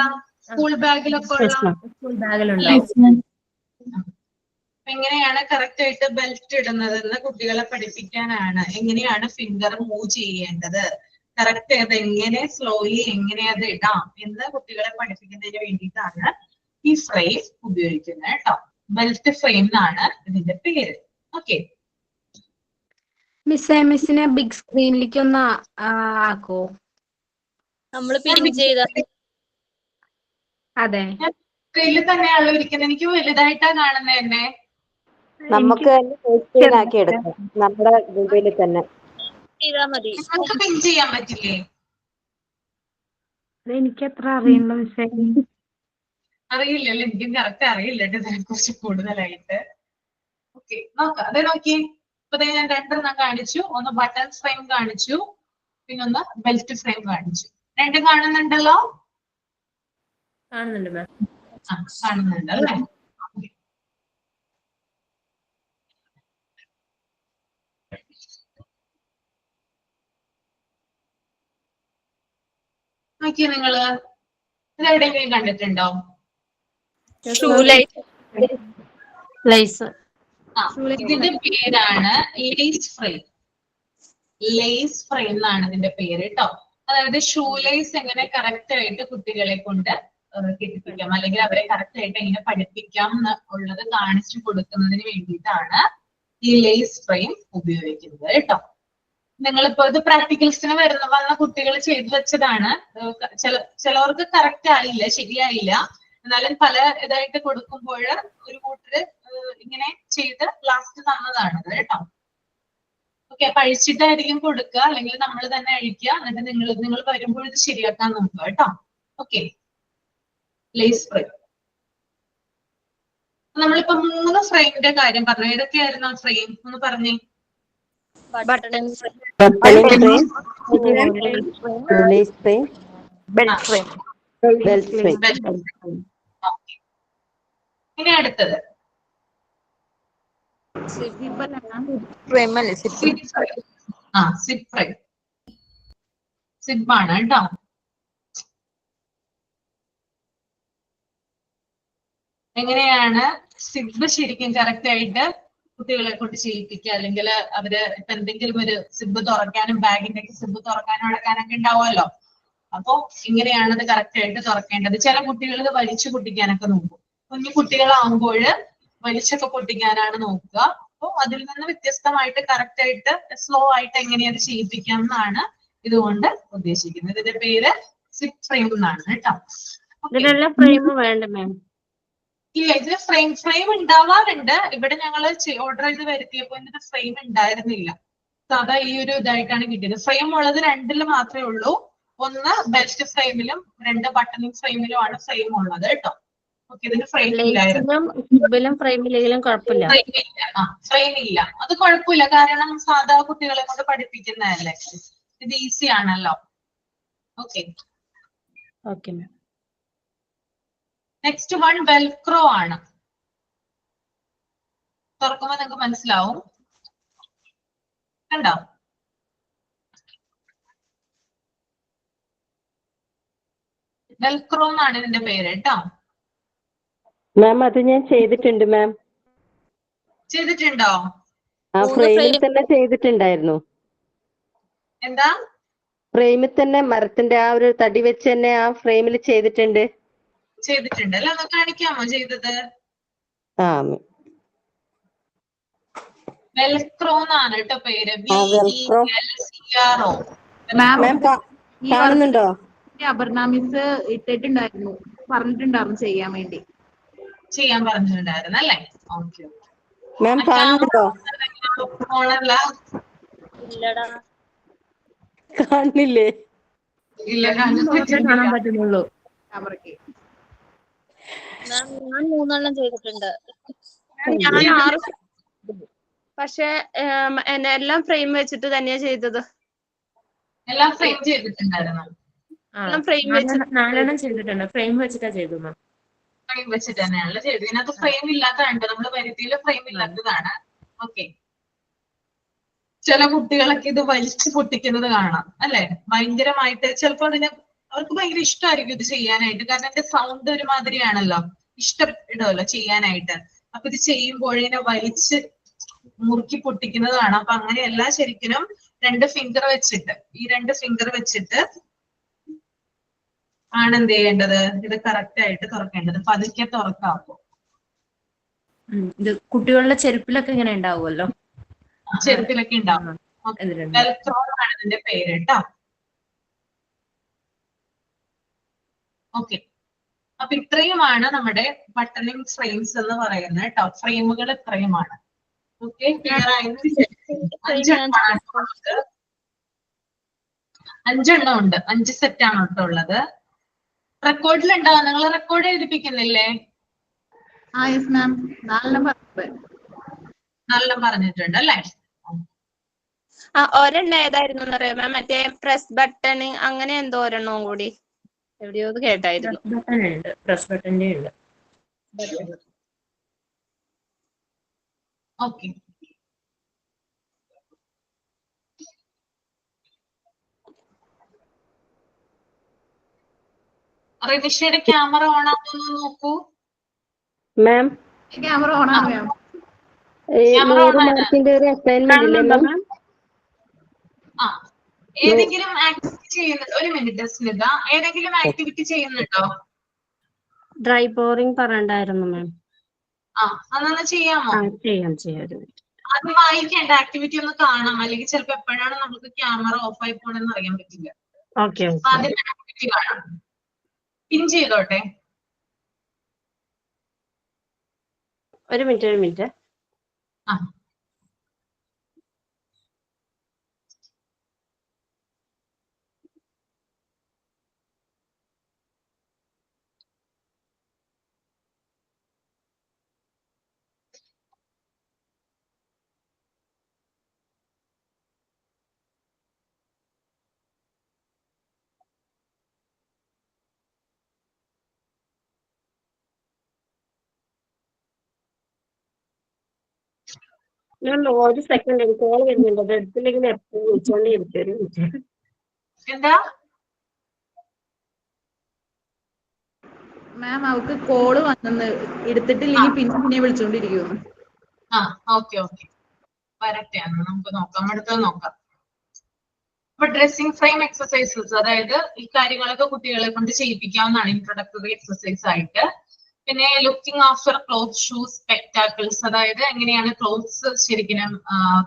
സ്കൂൾ ബാഗിലൊക്കെ ഉള്ള. എങ്ങനെയാണ് കറക്റ്റ് ആയിട്ട് ബെൽറ്റ് ഇടുന്നതെന്ന് കുട്ടികളെ പഠിപ്പിക്കാനാണ്. എങ്ങനെയാണ് ഫിംഗർ മൂവ് ചെയ്യേണ്ടത്, കറക്റ്റ് അത് എങ്ങനെ സ്ലോലി എങ്ങനെ അത് ഇടാം എന്ന് കുട്ടികളെ പഠിപ്പിക്കുന്നതിന് വേണ്ടിയിട്ടാണ് ഈ ഫ്രെയിം ഉപയോഗിക്കുന്നത് കേട്ടോ. ബെൽറ്റ് ഫ്രെയിം എന്നാണ് ഇതിന്റെ പേര്. ഓക്കെ, മിസ്സിനെ ബിഗ് സ്ക്രീനിലേക്ക് ഒന്ന് ആക്കോ? നമ്മൾ പിൻ ചെയ്ത അതെ, സ്ക്രീനിൽ തന്നെയാണല്ലോ ഇരിക്കുന്നത്. എനിക്ക് വലുതായിട്ടാ കാണുന്നത് തന്നെ. നമുക്ക് സ്ക്രീൻ ആക്കി എടുക്കാം നമ്മുടെ മൊബൈലിൽ തന്നെ. ചെയ്താ മതി. നമുക്ക് പിൻ ചെയ്യാൻ പറ്റില്ലേ? എനിക്ക് എത്ര അറിയണ്ട മിസ്സേ. അറിയില്ലല്ലോ, എനിക്കും കറക്റ്റ് അറിയില്ല ഇതിനെ കുറിച്ച് കൂടുതലായിട്ട്. ഓക്കെ, നോക്കാം. അതെ, നോക്കി. ഇപ്പൊ ഞാൻ രണ്ടെണ്ണം കാണിച്ചു. ഒന്ന് ബട്ടൺ ഫ്രെയിം കാണിച്ചു, പിന്നെ ഒന്ന് ബെൽറ്റ് ഫ്രെയിം കാണിച്ചു. രണ്ടും കാണുന്നുണ്ടല്ലോ? കാണുന്നുണ്ട് മാം. കാണുന്നുണ്ട് അല്ലേ? നോക്കിയ നിങ്ങള് ഇതെവിടെയെങ്കിലും കണ്ടിട്ടുണ്ടോ? ഇതിന്റെ പേരാണ് ലേസ് ഫ്രെയിം. ലേസ് ഫ്രെയിം എന്നാണ് ഇതിന്റെ പേര് കേട്ടോ. അതായത് ഷൂ ലേസ് എങ്ങനെ കറക്റ്റ് ആയിട്ട് കുട്ടികളെ കൊണ്ട് കെട്ടിപ്പിക്കാം, അല്ലെങ്കിൽ അവരെ കറക്റ്റ് ആയിട്ട് എങ്ങനെ പഠിപ്പിക്കാം എന്നുള്ളത് കാണിച്ചു കൊടുക്കുന്നതിന് വേണ്ടിയിട്ടാണ് ഈ ലേസ് ഫ്രെയിം ഉപയോഗിക്കുന്നത് കേട്ടോ. നിങ്ങളിപ്പോ ഇത് പ്രാക്ടിക്കൽസിന് വന്ന കുട്ടികൾ ചെയ്തു വെച്ചതാണ്. ചിലവർക്ക് കറക്റ്റ് ആയില്ല, ശരിയായില്ല. എന്നാലും പല ഇതായിട്ട് കൊടുക്കുമ്പോൾ ഒരു കൂട്ടര് ഇങ്ങനെ ചെയ്ത് ലാസ്റ്റ് തന്നതാണ് കേട്ടോ. ഓക്കെ, അപ്പൊ അഴിച്ചിട്ടായിരിക്കും കൊടുക്കുക, അല്ലെങ്കിൽ നമ്മൾ തന്നെ അഴിക്കുക. എന്നിട്ട് നിങ്ങൾ വരുമ്പോൾ ഇത് ശരിയാക്കാൻ നോക്കുക കേട്ടോ. Okay, lace frame. നമ്മളിപ്പോ 3 ഫ്രെയിമിന്റെ കാര്യം പറഞ്ഞു. ഏതൊക്കെയായിരുന്നു ആ ഫ്രെയിം ഒന്ന് പറഞ്ഞേ? ബട്ടൺ ഇനി അടുത്തത് സിപ്പ് ഫ്രെയിം. സിപ്പാണ് കേട്ടോ. എങ്ങനെയാണ് സിബ് ശരിക്കും കറക്റ്റ് ആയിട്ട് കുട്ടികളെ കൊണ്ട് ചെയ്യിപ്പിക്കുക, അല്ലെങ്കിൽ അവര് ഇപ്പൊ എന്തെങ്കിലും ഒരു സിബ് തുറക്കാനും ബാഗിന്റെ ഒക്കെ സിബ് തുറക്കാനും അടക്കാനൊക്കെ ഉണ്ടാവുമല്ലോ. അപ്പൊ ഇങ്ങനെയാണ് അത് കറക്റ്റ് ആയിട്ട് തുറക്കേണ്ടത്. ചില കുട്ടികൾ ഇത് വലിച്ചു പൊട്ടിക്കാനൊക്കെ നോക്കും. കുഞ്ഞു കുട്ടികളാവുമ്പോൾ വലിച്ചൊക്കെ പൊട്ടിക്കാനാണ് നോക്കുക. അപ്പൊ അതിൽ നിന്ന് വ്യത്യസ്തമായിട്ട് കറക്റ്റ് ആയിട്ട് സ്ലോ ആയിട്ട് എങ്ങനെയത് ചെയ്യിപ്പിക്കാം എന്നാണ് ഇതുകൊണ്ട് ഉദ്ദേശിക്കുന്നത്. ഇതിന്റെ പേര് സിപ്പ് ഫ്രെയിം എന്നാണ് കേട്ടോ. ഇല്ല, ഇതിന് ഫ്രെയിം ഉണ്ടാവാറുണ്ട്. ഇവിടെ ഞങ്ങൾ ഓർഡർ ചെയ്ത് വരുത്തിയപ്പോ ഇതിന്റെ ഫ്രെയിം ഉണ്ടായിരുന്നില്ല. സാധാ ഈ ഒരു ഇതായിട്ടാണ് കിട്ടിയത്. ഫ്രെയിം ഉള്ളത് 2 മാത്രമേ ഉള്ളൂ. ഒന്ന് ബെൽറ്റ് ഫ്രെയിമിലും 2 ബട്ടണിംഗ് ഫ്രെയിമിലും ആണ് ഫ്രെയിം ഉള്ളത് കേട്ടോ. ഓക്കെ, ഇതിന് ഫ്രെയിം ഇല്ലായിരുന്നു. ഫ്രെയിം ഇല്ല, അത് കുഴപ്പമില്ല. കാരണം സാധാ കുട്ടികളെ കൊണ്ട് പഠിപ്പിക്കുന്നതല്ലേ, ഇത് ഈസി ആണല്ലോ. ഓക്കെ, നെക്സ്റ്റ് വൺ വെൽക്രോ ആണ്. തുറക്കുമ്പോ നിങ്ങൾക്ക് മനസ്സിലാവും, കണ്ടോ? വെൽക്രോ എന്നാണ് ഇതിന്റെ പേര് കേട്ടോ. മാം അത് ഞാൻ ചെയ്തിട്ടുണ്ട് മാം. ചെയ്തിട്ടുണ്ടോ? ആ ഫ്രെയിമിൽ തന്നെ ചെയ്തിട്ടുണ്ടായിരുന്നു. എന്താ ഫ്രെയിമിൽ തന്നെ മരത്തിന്റെ ആ ഒരു തടി വെച്ച് തന്നെ ആ ഫ്രെയിമിൽ ചെയ്തിട്ടുണ്ട്. ചെയ്തിട്ടുണ്ട് അല്ലെ? ഒന്ന് കാണിക്കാമോ ചെയ്തത്? വെൽക്രോ എന്നാണ് കേട്ടോ പേര്. വെൽക്രോ. VELCRO. മാം ഈ കാണുന്നുണ്ടോ? അപർണ മിസ് ഇട്ടിട്ടുണ്ടായിരുന്നു, പറഞ്ഞിട്ടുണ്ടായിരുന്നു ചെയ്യാൻ വേണ്ടി. ചെയ്യാൻ പറഞ്ഞിട്ടുണ്ടായിരുന്നു അല്ലേ? ഓക്കെ. മാം കാണുന്നുണ്ടോ? ഫോണല്ല. ഇല്ലടാ. കാണുന്നില്ലേ? ഇല്ല, കാണാൻ പറ്റുന്നുള്ളൂ. ക്യാമറയ്ക്ക് ഞാൻ 3 ചെയ്തിട്ടുണ്ട്. ഞാൻ 6 പക്ഷെ എല്ലാം ഫ്രെയിം വെച്ചിട്ട് തന്നെയാ ചെയ്തത്. എല്ലാം ഫ്രെയിം ചെയ്തിട്ടുണ്ടായിരുന്നു. എല്ലാം ഫ്രെയിം വെച്ചിട്ട് 4 ചെയ്തിട്ടുണ്ട്. ഫ്രെയിം വെച്ചിട്ടാ ചെയ്തു മാം. ഫ്രെയിം വെച്ചിട്ട് തന്നെയാണല്ലോ ചെയ്തത്. ഇതിനകത്ത് ഫ്രെയിം ഇല്ലാത്തതുണ്ട്. നമ്മുടെ പരിധിയിൽ ഫ്രെയിം ഇല്ലാത്തതാണ്. ഓക്കെ. ചില കുട്ടികളൊക്കെ ഇത് വലിച്ചു പൊട്ടിക്കുന്നത് കാണാം അല്ലെ? ഭയങ്കരമായിട്ട് ചിലപ്പോൾ അവർക്ക് ഭയങ്കര ഇഷ്ടമായിരിക്കും ഇത് ചെയ്യാനായിട്ട്. കാരണം എന്റെ സൗണ്ട് ഒരുമാതിരിയാണല്ലോ, ഇഷ്ടപ്പെടുമല്ലോ ചെയ്യാനായിട്ട്. അപ്പൊ ഇത് ചെയ്യുമ്പോഴേ വലിച്ച് മുറുക്കി പൊട്ടിക്കുന്നത് കാണാം. അപ്പൊ അങ്ങനെയല്ല, ശരിക്കും 2 ഫിംഗർ വെച്ചിട്ട്, ഈ 2 ഫിംഗർ വെച്ചിട്ട് ആണ് എന്ത് ചെയ്യേണ്ടത്, ഇത് കറക്റ്റ് ആയിട്ട് തുറക്കേണ്ടത്. പതുക്കെ തുറക്കാവോ. ഇത് കുട്ടികളുടെ ചെരുപ്പിലൊക്കെ ഇങ്ങനെ ഉണ്ടാവുമല്ലോ, ചെരുപ്പിലൊക്കെ ഉണ്ടാവും. വെൽക്രോ ആണ് ഇതിന്റെ പേര് കേട്ടോ. ഓക്കെ. അപ്പൊ ഇത്രയുമാണ് നമ്മുടെ ബട്ടണിങ് ഫ്രെയിംസ് എന്ന് പറയുന്നത് കേട്ടോ. ഫ്രെയിമുകൾ ഇത്രയുമാണ്. ഓക്കെ, ക്ലിയർ ആയെന്ന് വിചാരിക്കുന്നു. 5 ഉണ്ട്. 5 സെറ്റ് ആണ് കേട്ടോ ഉള്ളത്. റെക്കോർഡിലുണ്ടാവും. നിങ്ങൾ റെക്കോർഡ് എഴുതിപ്പിക്കുന്നില്ലേ? Yes ma'am. 4 പറഞ്ഞിട്ടുണ്ട് അല്ലേ? ഒരെണ്ണം ഏതായിരുന്നു അറിയാം മാം? മറ്റേ പ്രസ് ബട്ടൺ അങ്ങനെ എന്തോ ഒരെണ്ണവും കൂടി എവിടെയോ കേട്ടായിരുന്നു. പ്രസ് ബട്ടന്റെ ഉണ്ട്. ഓക്കെ. റിനിഷയുടെ ക്യാമറ ഓൺ ആണെന്ന് നോക്കൂ. മാം ക്യാമറ ഓൺ ആണ് മാം. ഏതെങ്കിലും ആക്ടിവിറ്റി ചെയ്യുന്നുണ്ടോ? ഒരു മിനിറ്റ് സ്മിത, ഏതെങ്കിലും ആക്ടിവിറ്റി ചെയ്യുന്നുണ്ടോ? ഡ്രൈ ബോറിംഗ് പറയണ്ടായിരുന്നു മാം. അതൊന്ന് ചെയ്യാമോ? ചെയ്യാം. അത് വായിക്കേണ്ട ആക്ടിവിറ്റി ഒന്ന് കാണാം, അല്ലെങ്കിൽ ചിലപ്പോ എപ്പോഴാണ് നമുക്ക് ക്യാമറ ഓഫ് ആയി പോണെന്ന് അറിയാൻ പറ്റില്ല. അതിന്റെ ആക്ടിവിറ്റി കാണാം. പിൻ ചെയ്തോട്ടെ. ഒരു മിനിറ്റ്. ഞാൻ 1 സെക്കൻഡ് കോൾ വരുന്നുണ്ട്. അത് എടുത്തില്ലെങ്കിൽ എപ്പോഴും വിളിച്ചോണ്ടേ ഇരിക്കും. എന്താ മാം അവർക്ക് കോള് വന്നെന്ന്, എടുത്തിട്ടില്ലെങ്കിൽ പിന്നെ വിളിച്ചോണ്ടിരിക്കുന്നു. ഓക്കെ. വരട്ടെ, നമുക്ക് നോക്കാം. അടുത്തത് നോക്കാം. അപ്പൊ ഡ്രസ്സിംഗ് ഫ്രെയിം എക്സസൈസസ്, അതായത് ഈ കാര്യങ്ങളൊക്കെ കുട്ടികളെ കൊണ്ട് ചെയ്യിപ്പിക്കാവുന്നതാണ് ഇൻട്രൊഡക്ടറി എക്സസൈസ് ആയിട്ട്. പിന്നെ looking after cloth, shoes, spectacles, അതായത് എങ്ങനെയാണ് ക്ലോത്ത്സ് ശരിക്കും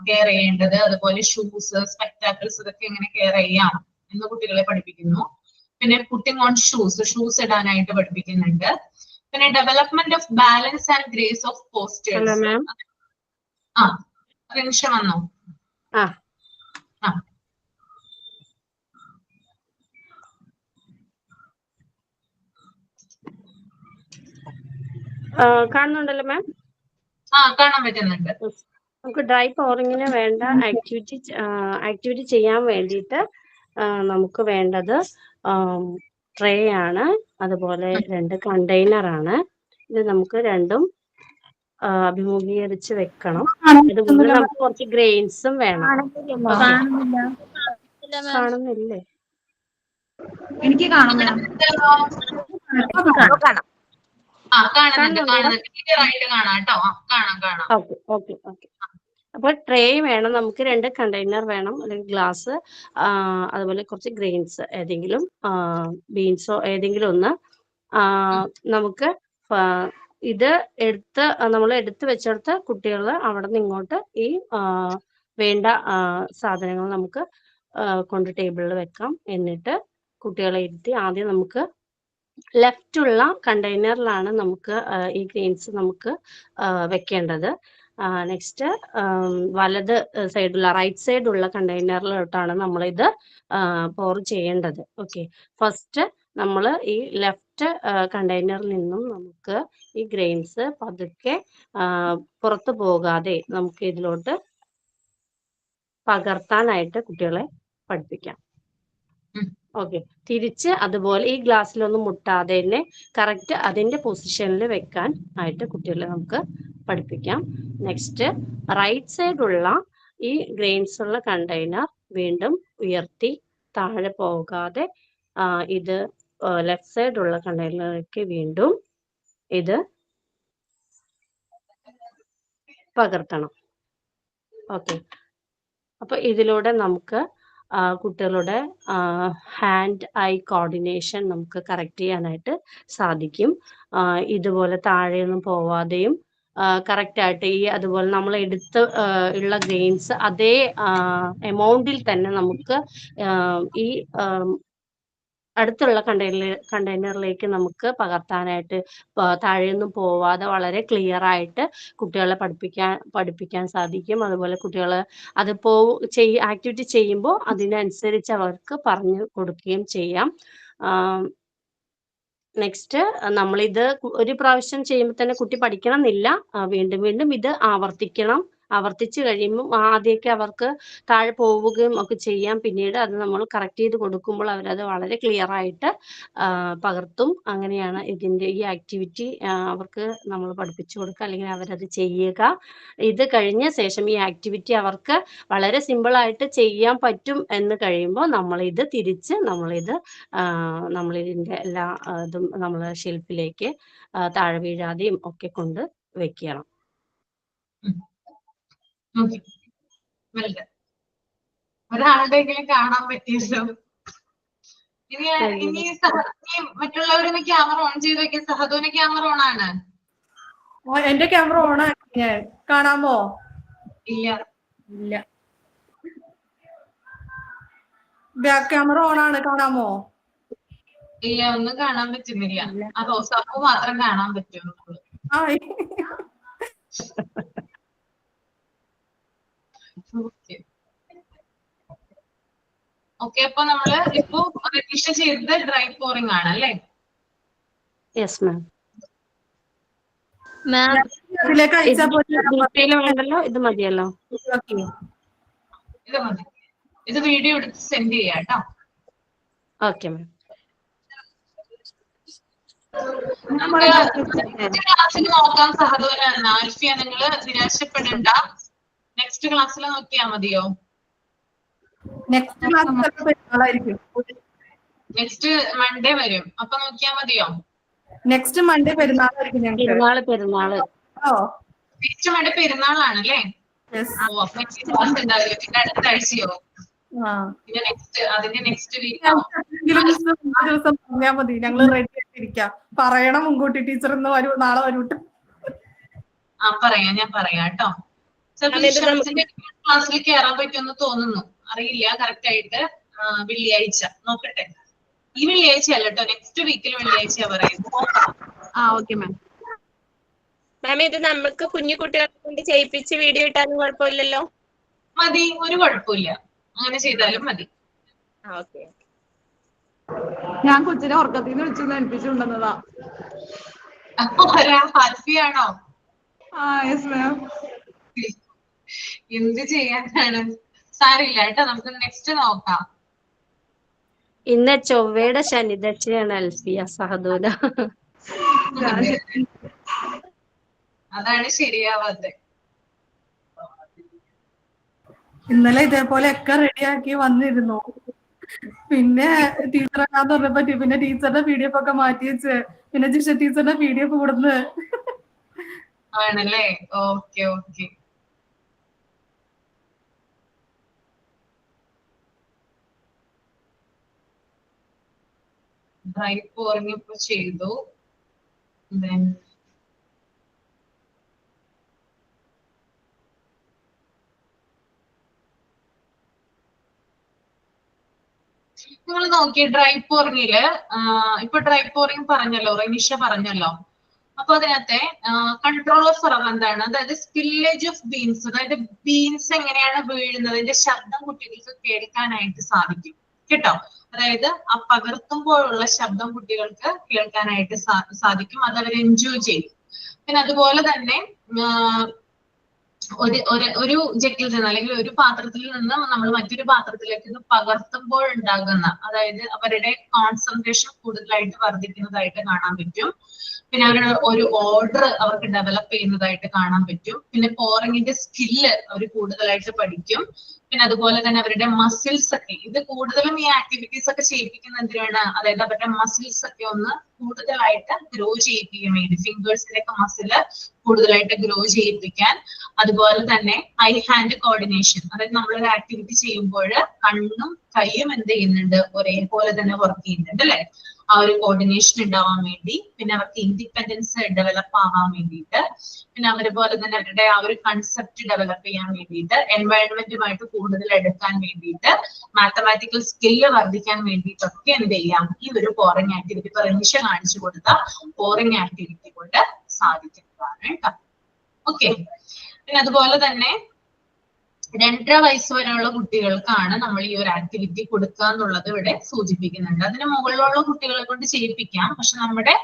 കെയർ ചെയ്യേണ്ടത്, അതുപോലെ ഷൂസ്, സ്പെക്ടാക്കിൾസ് ഇതൊക്കെ എങ്ങനെ കെയർ ചെയ്യാം എന്ന് കുട്ടികളെ പഠിപ്പിക്കുന്നു. പിന്നെ പുട്ടിംഗ് ഓൺ ഷൂസ് ഇടാനായിട്ട് പഠിപ്പിക്കുന്നുണ്ട്. പിന്നെ development of balance and grace of postures. നിമിഷം വന്നോ? കാണുന്നുണ്ടല്ലോ മാം? കാണാൻ പറ്റുന്നുണ്ട്. നമുക്ക് ഡ്രൈ ബോറിങ്ങിന് വേണ്ട ആക്ടിവിറ്റി ചെയ്യാൻ വേണ്ടിയിട്ട് നമുക്ക് വേണ്ടത് ട്രേ ആണ്, അതുപോലെ 2 കണ്ടെയ്നർ ആണ്. ഇത് നമുക്ക് രണ്ടും അഭിമുഖീകരിച്ച് വെക്കണം. ഇതുപോലെ നമുക്ക് കുറച്ച് ഗ്രെയിൻസും വേണം. കാണുന്നില്ലേ? എനിക്ക് കാണാം മാം. കാണുന്നുണ്ട്. ക്ലിയർ ആയിട്ട് കാണാം കേട്ടോ. കാണാം. ഓക്കെ. അപ്പൊ ട്രേ വേണം, നമുക്ക് 2 കണ്ടെയ്നർ വേണം, അല്ലെങ്കിൽ ഗ്ലാസ്, അതുപോലെ കുറച്ച് ഗ്രെയിൻസ്, ഏതെങ്കിലും ബീൻസോ ഏതെങ്കിലും ഒന്ന്. നമുക്ക് ഇത് നമ്മൾ എടുത്ത് വെച്ചെടുത്ത് കുട്ടികൾ അവിടെ നിന്ന് ഇങ്ങോട്ട് ഈ വേണ്ട സാധനങ്ങൾ നമുക്ക് കൊണ്ട് ടേബിളിൽ വെക്കാം. എന്നിട്ട് കുട്ടികളെ ഇരുത്തി ആദ്യം നമുക്ക് ലെഫ്റ്റുള്ള കണ്ടെയ്നറിലാണ് നമുക്ക് ഈ ഗ്രെയിൻസ് നമുക്ക് വെക്കേണ്ടത്. നെക്സ്റ്റ് വലത് സൈഡുള്ള റൈറ്റ് സൈഡുള്ള കണ്ടെയ്നറിലോട്ടാണ് നമ്മളിത് പോർ ചെയ്യേണ്ടത്. ഓക്കെ, ഫസ്റ്റ് നമ്മൾ ഈ ലെഫ്റ്റ് കണ്ടെയ്നറിൽ നിന്നും നമുക്ക് ഈ ഗ്രെയിൻസ് പതുക്കെ പുറത്തു പോകാതെ നമുക്ക് ഇതിലോട്ട് പകർത്താനായിട്ട് കുട്ടികളെ പഠിപ്പിക്കാം. ഓക്കെ, തിരിച്ച് അതുപോലെ ഈ ഗ്ലാസ്സിലൊന്നും മുട്ടാതെ തന്നെ കറക്റ്റ് അതിന്റെ പൊസിഷനിൽ വെക്കാൻ ആയിട്ട് കുട്ടികളെ നമുക്ക് പഠിപ്പിക്കാം. നെക്സ്റ്റ് റൈറ്റ് സൈഡുള്ള ഈ ഗ്രെയിൻസ് ഉള്ള കണ്ടെയ്നർ വീണ്ടും ഉയർത്തി താഴെ പോകാതെ ഇത് ലെഫ്റ്റ് സൈഡുള്ള കണ്ടെയ്നറിലേക്ക് വീണ്ടും ഇത് പകർത്തണം. ഓക്കെ, അപ്പൊ ഇതിലൂടെ നമുക്ക് കുട്ടികളുടെ ഹാൻഡ് ഐ കോർഡിനേഷൻ നമുക്ക് കറക്റ്റ് ചെയ്യാനായിട്ട് സാധിക്കും. ഇതുപോലെ താഴെയൊന്നും പോവാതെയും കറക്റ്റ് ആയിട്ട് അതുപോലെ നമ്മൾ ഉള്ള ഗ്രെയിൻസ് അതേ എമൗണ്ടിൽ തന്നെ നമുക്ക് ഈ അടുത്തുള്ള കണ്ടെയ്നറിലേക്ക് നമുക്ക് പകർത്താനായിട്ട് താഴെയൊന്നും പോവാതെ വളരെ ക്ലിയർ ആയിട്ട് കുട്ടികളെ പഠിപ്പിക്കാൻ സാധിക്കും. അതുപോലെ കുട്ടികൾ അത് ആക്ടിവിറ്റി ചെയ്യുമ്പോൾ അതിനനുസരിച്ച് അവർക്ക് പറഞ്ഞു കൊടുക്കുകയും ചെയ്യാം. നെക്സ്റ്റ് നമ്മളിത് ഒരു പ്രാവശ്യം ചെയ്യുമ്പോൾ തന്നെ കുട്ടി പഠിക്കണം എന്നില്ല, വീണ്ടും വീണ്ടും ഇത് ആവർത്തിച്ച് കഴിയുമ്പോൾ ആദ്യമൊക്കെ അവർക്ക് താഴെ പോവുകയും ഒക്കെ ചെയ്യാം. പിന്നീട് അത് നമ്മൾ കറക്റ്റ് ചെയ്ത് കൊടുക്കുമ്പോൾ അവരത് വളരെ ക്ലിയർ ആയിട്ട് പകർത്തും. അങ്ങനെയാണ് ഇതിന്റെ ഈ ആക്ടിവിറ്റി അവർക്ക് നമ്മൾ പഠിപ്പിച്ചു കൊടുക്കുക, അല്ലെങ്കിൽ അവരത് ചെയ്യുക. ഇത് കഴിഞ്ഞ ശേഷം ഈ ആക്ടിവിറ്റി അവർക്ക് വളരെ സിമ്പിൾ ആയിട്ട് ചെയ്യാൻ പറ്റും എന്ന് കഴിയുമ്പോൾ നമ്മളിത് തിരിച്ച് നമ്മളിതിന്റെ എല്ലാ ഇതും നമ്മൾ ഷെൽഫിലേക്ക് താഴെ വീഴാതെയും ഒക്കെ കൊണ്ട് വെക്കണം. ഒരാളുടെയെങ്കിലും കാണാൻ പറ്റിയല്ലോ. ഇനി മറ്റുള്ളവരൊന്ന് ക്യാമറ ഓൺ ചെയ്ത് വെക്കാൻ. സഹദോന് ക്യാമറ ഓൺ ആണ്? എന്റെ ക്യാമറ ഓൺ ആണ്. കാണാമോ? ഇല്ല. ബാക്ക് ക്യാമറ ഓൺ ആണ്, കാണാമോ? ഇല്ല, ഒന്നും കാണാൻ പറ്റുന്നില്ല. ആ റോസാപ്പൂ മാത്രം കാണാൻ പറ്റും. ഓക്കെ, അപ്പൊ നമ്മള് ഇപ്പൊ രജിസ്റ്റർ ചെയ്തത് ഡ്രൈ പോറിംഗ് ആണ് അല്ലേ? Yes ma'am. വേണ്ടല്ലോ, ഇത് മതിയല്ലോ. ഇത് മതി. ഇത് വീഡിയോ എടുത്ത് സെൻഡ് ചെയ്യാം കേട്ടോ. Okay ma'am. ക്ലാസ്സിൽ നോക്കാം സഹദോനാണ്. ആൽഫിയ, നിങ്ങള് നിരാശപ്പെടണ്ട. നെക്സ്റ്റ് ക്ലാസ്സിൽ നോക്കിയാ മതിയോ? നെക്സ്റ്റ് മൺഡേ വരും, അപ്പൊ നോക്കിയാ മതിയോ? നെക്സ്റ്റ് മൺഡേ പെരുന്നാളായിരിക്കും. നെക്സ്റ്റ് മൺഡേ പെരുന്നാളാണല്ലേ? ഓ, അപ്പൊ ക്ലാസ് ഉണ്ടാവില്ല. പിന്നെ അടുത്ത ആഴ്ചയോ? പിന്നെ അതിന്റെ നെക്സ്റ്റ് വീക്ക് ദിവസം പറഞ്ഞാൽ മതി, ഞങ്ങള് റെഡി ആയിട്ടിരിക്കാം. പറയണം മുൻകൂട്ടി, ടീച്ചർ ഇന്ന് വരൂ, നാളെ വരൂട്ട്. ഞാൻ പറയാം കേട്ടോ. ക്ലാസ്സിൽ കയറാൻ പറ്റുമെന്ന് തോന്നുന്നു, അറിയില്ല കറക്റ്റ് ആയിട്ട്. വെള്ളിയാഴ്ച നോക്കട്ടെ. ഈ വെള്ളിയാഴ്ച അല്ല കേട്ടോ, നെക്സ്റ്റ് വീക്കിൽ വെള്ളിയാഴ്ച പറയുന്നത്. Okay ma'am. മാം, ഇത് നമുക്ക് കുഞ്ഞു കുട്ടികളെ കൊണ്ട് ചെയ്യിപ്പിച്ച് വീഡിയോ ഇട്ടാലും കുഴപ്പമില്ലല്ലോ? മതി, ഒരു കുഴപ്പമില്ല. അങ്ങനെ ചെയ്താലും മതി. ഞാൻ കൊച്ചിനെ ഉറക്കത്തിൽ നിന്ന് വിളിച്ചു ഏൽപ്പിച്ചുകൊണ്ടുവന്നതാ. ഹാൽഫിയാണോ? Yes ma'am. എന്ത് ചെയ്യാനാണ്, സാരില്ല കേട്ടോ. നമുക്ക് നെക്സ്റ്റ് നോക്കാം. ഇന്ന് ചൊവ്വയുടെ ശനിദശയാണ് അൽഫിയ സഹദൂന. അതാണ് ശരിയാവാതെ. ഇന്നലെ ഇതേപോലെ ഒക്കെ റെഡിയാക്കി വന്നിരുന്നു. പിന്നെ ടീച്ചറാന്ന് പറഞ്ഞപ്പോ പിന്നെ ടീച്ചറുടെ PDF ഒക്കെ മാറ്റി വെച്ച്, പിന്നെ ജിഷ ടീച്ചറുടെ PDF കൊടുന്ന്. ആണല്ലേ? ഓക്കെ. ഡ്രൈ പോറിംഗ് ഇപ്പൊ ചെയ്തു. Then നിങ്ങൾ നോക്കി ഡ്രൈ പോറിംഗില് ഇപ്പൊ ഡ്രൈ പോറിംഗ് പറഞ്ഞല്ലോ, റെനിഷ പറഞ്ഞല്ലോ. അപ്പൊ അതിനകത്തെ കൺട്രോൾ ഓഫ് എറർ എന്താണ്? അതായത് സ്പില്ലേജ് ഓഫ് ബീൻസ്, അതായത് ബീൻസ് എങ്ങനെയാണ് വീഴുന്നത്, അതിന്റെ ശബ്ദം കുട്ടികൾക്ക് കേൾക്കാനായിട്ട് സാധിക്കും കേട്ടോ. അതായത് ആ പകർത്തുമ്പോഴുള്ള ശബ്ദം കുട്ടികൾക്ക് കേൾക്കാനായിട്ട് സാധിക്കും, അത് അവർ എൻജോയ് ചെയ്യും. പിന്നെ അതുപോലെ തന്നെ ഒരു ജഗ്ഗിൽ നിന്ന് അല്ലെങ്കിൽ ഒരു പാത്രത്തിൽ നിന്ന് നമ്മൾ മറ്റൊരു പാത്രത്തിലേക്ക് ഇത് പകർത്തുമ്പോൾ ഉണ്ടാകുന്ന, അതായത് അവരുടെ കോൺസെൻട്രേഷൻ കൂടുതലായിട്ട് വർദ്ധിക്കുന്നതായിട്ട് കാണാൻ പറ്റും. പിന്നെ അവരുടെ ഒരു ഓർഡർ അവർക്ക് ഡെവലപ്പ് ചെയ്യുന്നതായിട്ട് കാണാൻ പറ്റും. പിന്നെ പോറിങ്ങിന്റെ സ്കില്ല് അവർ കൂടുതലായിട്ട് പഠിക്കും. പിന്നെ അതുപോലെ തന്നെ അവരുടെ മസിൽസ് ഒക്കെ, ഇത് കൂടുതലും ഈ ആക്ടിവിറ്റീസ് ഒക്കെ ചെയ്യിപ്പിക്കുന്ന എന്തിനാണ്? അതായത് അവരുടെ മസിൽസ് ഒക്കെ ഒന്ന് കൂടുതലായിട്ട് ഗ്രോ ചെയ്യിപ്പിക്കാൻ വേണ്ടി, ഫിംഗേഴ്സിന്റെ ഒക്കെ മസില് കൂടുതലായിട്ട് ഗ്രോ ചെയ്യിപ്പിക്കാൻ. അതുപോലെ തന്നെ ഐ ഹാൻഡ് കോർഡിനേഷൻ, അതായത് നമ്മളൊരു ആക്ടിവിറ്റി ചെയ്യുമ്പോൾ കണ്ണും കൈയും എന്ത് ചെയ്യുന്നുണ്ട്? ഒരേപോലെ തന്നെ വർക്ക് ചെയ്യുന്നുണ്ട് അല്ലെ? ആ ഒരു കോർഡിനേഷൻ ഉണ്ടാവാൻ വേണ്ടി. പിന്നെ അവർക്ക് ഇൻഡിപെൻഡൻസ് ഡെവലപ്പ് ആവാൻ വേണ്ടിയിട്ട്. പിന്നെ അതുപോലെ തന്നെ അവരുടെ ആ ഒരു കൺസെപ്റ്റ് ഡെവലപ്പ് ചെയ്യാൻ വേണ്ടിയിട്ട്, എൻവയൺമെന്റുമായിട്ട് കൂടുതൽ എടുക്കാൻ വേണ്ടിയിട്ട്, മാത്തമാറ്റിക്കൽ സ്കില്ല് വർദ്ധിക്കാൻ വേണ്ടിയിട്ടൊക്കെ എന്ത് ചെയ്യാം? ഈ ഒരു പോറിംഗ് ആക്ടിവിറ്റി, ഇപ്പൊ റെനിഷ കാണിച്ചു കൊടുത്ത പോറിംഗ് ആക്ടിവിറ്റി കൊണ്ട് സാധിക്കുന്നതാണ് കേട്ടോ. ഓക്കെ. പിന്നെ അതുപോലെ തന്നെ 2.5 വയസ്സ് വരെയുള്ള കുട്ടികൾക്കാണ് നമ്മൾ ഈ ഒരു ആക്ടിവിറ്റി കൊടുക്കുക എന്നുള്ളത് ഇവിടെ സൂചിപ്പിക്കുന്നുണ്ട്. അതിന് മുകളിലുള്ള കുട്ടികളെ കൊണ്ട് ചെയ്യിപ്പിക്കാം, പക്ഷെ നമ്മുടെ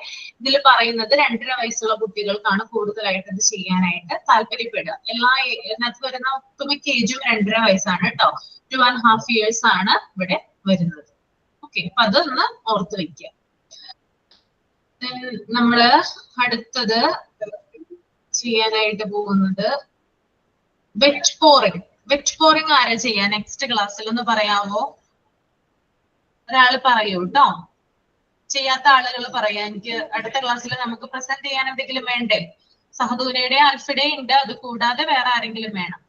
ഇതിൽ പറയുന്നത് 2.5 വയസ്സുള്ള കുട്ടികൾക്കാണ് കൂടുതലായിട്ട് ഇത് ചെയ്യാനായിട്ട് താല്പര്യപ്പെടുക. ഇതിനകത്ത് വരുന്ന ഒട്ടുമിക്ക ഏജും 2.5 വയസ്സാണ് കേട്ടോ. 2.5 years ആണ് ഇവിടെ വരുന്നത്. ഓക്കെ, അപ്പൊ അതൊന്ന് ഓർത്ത് വെക്കുക. നമ്മള് അടുത്തത് ചെയ്യാനായിട്ട് പോകുന്നത് വെറ്റ് പോറിംഗ്. വെറ്റ് പോറിംഗ് ആരാ ചെയ്യാ നെക്സ്റ്റ് ക്ലാസ്സിൽ ഒന്ന് പറയാമോ? ഒരാള് പറയൂ കേട്ടോ. ചെയ്യാത്ത ആളുകൾ പറയാ. എനിക്ക് അടുത്ത ക്ലാസ്സിൽ നമുക്ക് പ്രസന്റ് ചെയ്യാൻ എന്തെങ്കിലും വേണ്ടേ? സഹദൂരയുടെ ആൽഫയുടെ ഉണ്ട്, അത് കൂടാതെ വേറെ ആരെങ്കിലും വേണം.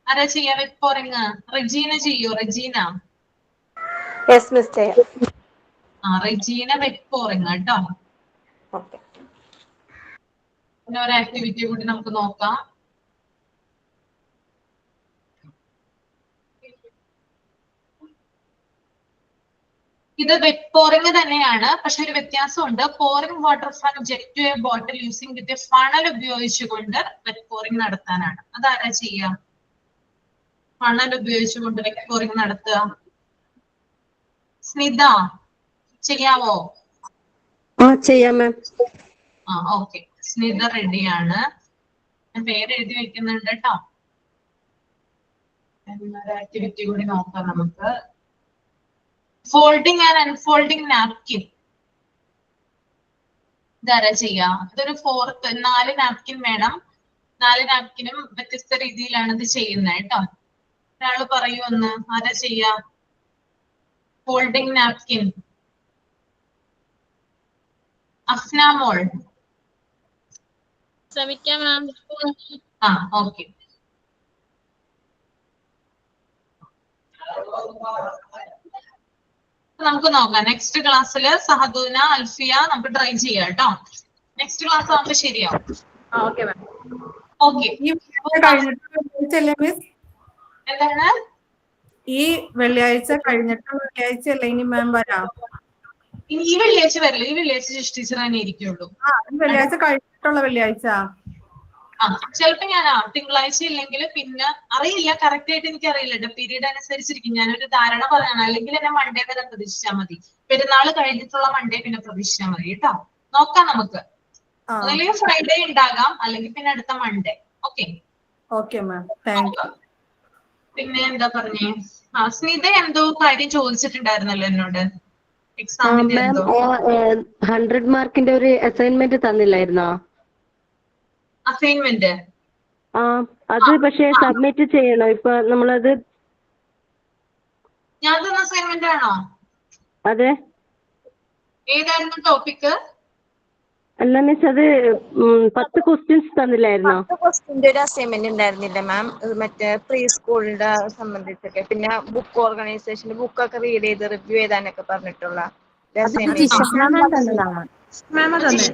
ആരാ ചെയ്യാ വെറ്റ് പോറിംഗ്? റെജീന ചെയ്യൂ. റെജീന. റെജീന വെറ്റ് പോറിംഗ് കേട്ടോ. പിന്നെ ഒരു ആക്ടിവിറ്റി കൂടി നമുക്ക് നോക്കാം. ഇത് വെറ്റ് പോറിംഗ് തന്നെയാണ്, പക്ഷെ ഒരു വ്യത്യാസമുണ്ട്. Pouring water from jet to a bottle using with a funnel ഉപയോഗിച്ചുകൊണ്ട് വെറ്റ് പോറിംഗ് നടത്താനാണ്. അതാരാ ചെയ്യാ? ഫണൽ ഉപയോഗിച്ചുകൊണ്ട് വെറ്റ് പോറിംഗ് നടത്തുക. സ്മിത ചെയ്യാവോ? ചെയ്യാം മാം. ഓക്കെ, സ്മിത റെഡിയാണ്. ഞാൻ പേര് എഴുതി വെക്കുന്നുണ്ട് കേട്ടോ. എന്നൊരു ആക്ടിവിറ്റി കൂടി നോക്കാം നമുക്ക്. Folding and unfolding napkin. ഇതാരാ ചെയ്യാ? ഇതൊരു 4 നാപ്കിൻ വേണം. 4 നാപ്കിനും വ്യത്യസ്ത രീതിയിലാണ് ഇത് ചെയ്യുന്നത് കേട്ടോ. ഒരാള് പറയൂ ഒന്ന്, ആരാ ചെയ്യാ ഫോൾഡിങ് നാപ്കിൻ? അഫ്ന മോൾ ശ്രമിക്കാം മാം. ഓക്കെ. നമുക്ക് നോക്കാം. നെക്സ്റ്റ് ക്ലാസ്സിൽ സഹദൂന, അൽഫിയ നമുക്ക് ട്രൈ ചെയ്യാം കേട്ടോ. നെക്സ്റ്റ് ക്ലാസ് ആവുമ്പോ ശരിയാവും. Okay ma'am. ഓക്കെ. എന്താണ്? ഈ വെള്ളിയാഴ്ച കഴിഞ്ഞിട്ട് വെള്ളിയാഴ്ച അല്ലേ ഇനി മാം വരാം? ഈ വെള്ളിയാഴ്ച വരില്ല. ഈ വെള്ളിയാഴ്ച ജസ്റ്റ് ടീച്ചർ തന്നെ ഇരിക്കുള്ളൂ. വെള്ളിയാഴ്ച കഴിഞ്ഞിട്ടുള്ള വെള്ളിയാഴ്ച ചിലപ്പോ ഞാൻ തിങ്കളാഴ്ച ഇല്ലെങ്കിൽ പിന്നെ അറിയില്ല, കറക്റ്റ് ആയിട്ട് എനിക്ക് അറിയില്ല. പീരീഡ് അനുസരിച്ചിരിക്കും. ഞാനൊരു ധാരണ പറയാണ്. അല്ലെങ്കിൽ എന്നെ മൺഡേ വരെ പ്രതീക്ഷിച്ചാൽ മതി. പെരുന്നാൾ കഴിഞ്ഞിട്ടുള്ള മൺഡേ പിന്നെ പ്രതീക്ഷിച്ചാൽ മതി കേട്ടോ. നോക്കാം നമുക്ക്. അല്ലെങ്കിൽ ഫ്രൈഡേ ഉണ്ടാകാം, അല്ലെങ്കിൽ പിന്നെ അടുത്ത Monday. Okay. Okay ma'am, thank you. പിന്നെ എന്താ പറഞ്ഞേ? സ്മിത എന്തോ കാര്യം ചോദിച്ചിട്ടുണ്ടായിരുന്നല്ലോ എന്നോട്. എക്സാമിന്റെ എന്തോ 100 മാർക്കിന്റെ ഒരു അസൈൻമെന്റ് തന്നില്ലായിരുന്നോ? അസൈൻമെന്റ് അത് പക്ഷെ സബ്മിറ്റ് ചെയ്യണോ ഇപ്പൊ നമ്മളത്? ഞാൻ തന്ന അസൈൻമെന്റ് ആണോ? അതെ. ഏതായിരുന്നു ടോപ്പിക്? അല്ല മിസ്, അത് 10 ക്വസ്റ്റ്യൻസ് തന്നില്ലായിരുന്നോ? 10 ക്വസ്റ്റ്യന്റെ ഒരു അസൈൻമെന്റ് ഉണ്ടായിരുന്നില്ല മാം. മറ്റേ പ്രീ സ്കൂളിന്റെ സംബന്ധിച്ചൊക്കെ, പിന്നെ ബുക്ക് ഓർഗനൈസേഷൻ ബുക്കൊക്കെ റീഡ് ചെയ്ത് റിവ്യൂ ചെയ്താനൊക്കെ പറഞ്ഞിട്ടുള്ള മാം തന്നെ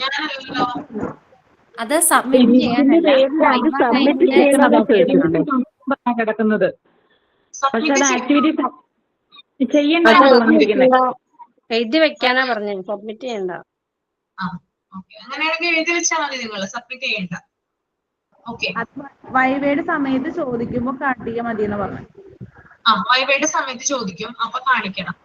ഞാനല്ലോ അത് സബ്മിറ്റ് കിടക്കുന്നത്. പക്ഷെ അത് സബ്മിറ്റ് ആക്ടിവിറ്റി ചെയ്യണ്ടാണ് പറഞ്ഞിരിക്കുന്നത്. എഴുതി വെക്കാനാ പറഞ്ഞു, സബ്മിറ്റ് ചെയ്യണ്ട. ഓക്കെ, അങ്ങനെയാണെങ്കിൽ എഴുതി വെച്ചാൽ മതി, നിങ്ങൾ സബ്മിറ്റ് ചെയ്യണ്ട. ഓക്കെ, വൈവയുടെ സമയത്ത് ചോദിക്കുമ്പോ കാട്ടിയ മതി എന്ന് പറഞ്ഞു. വൈവയുടെ സമയത്ത് ചോദിക്കും, അപ്പൊ കാണിക്കണം.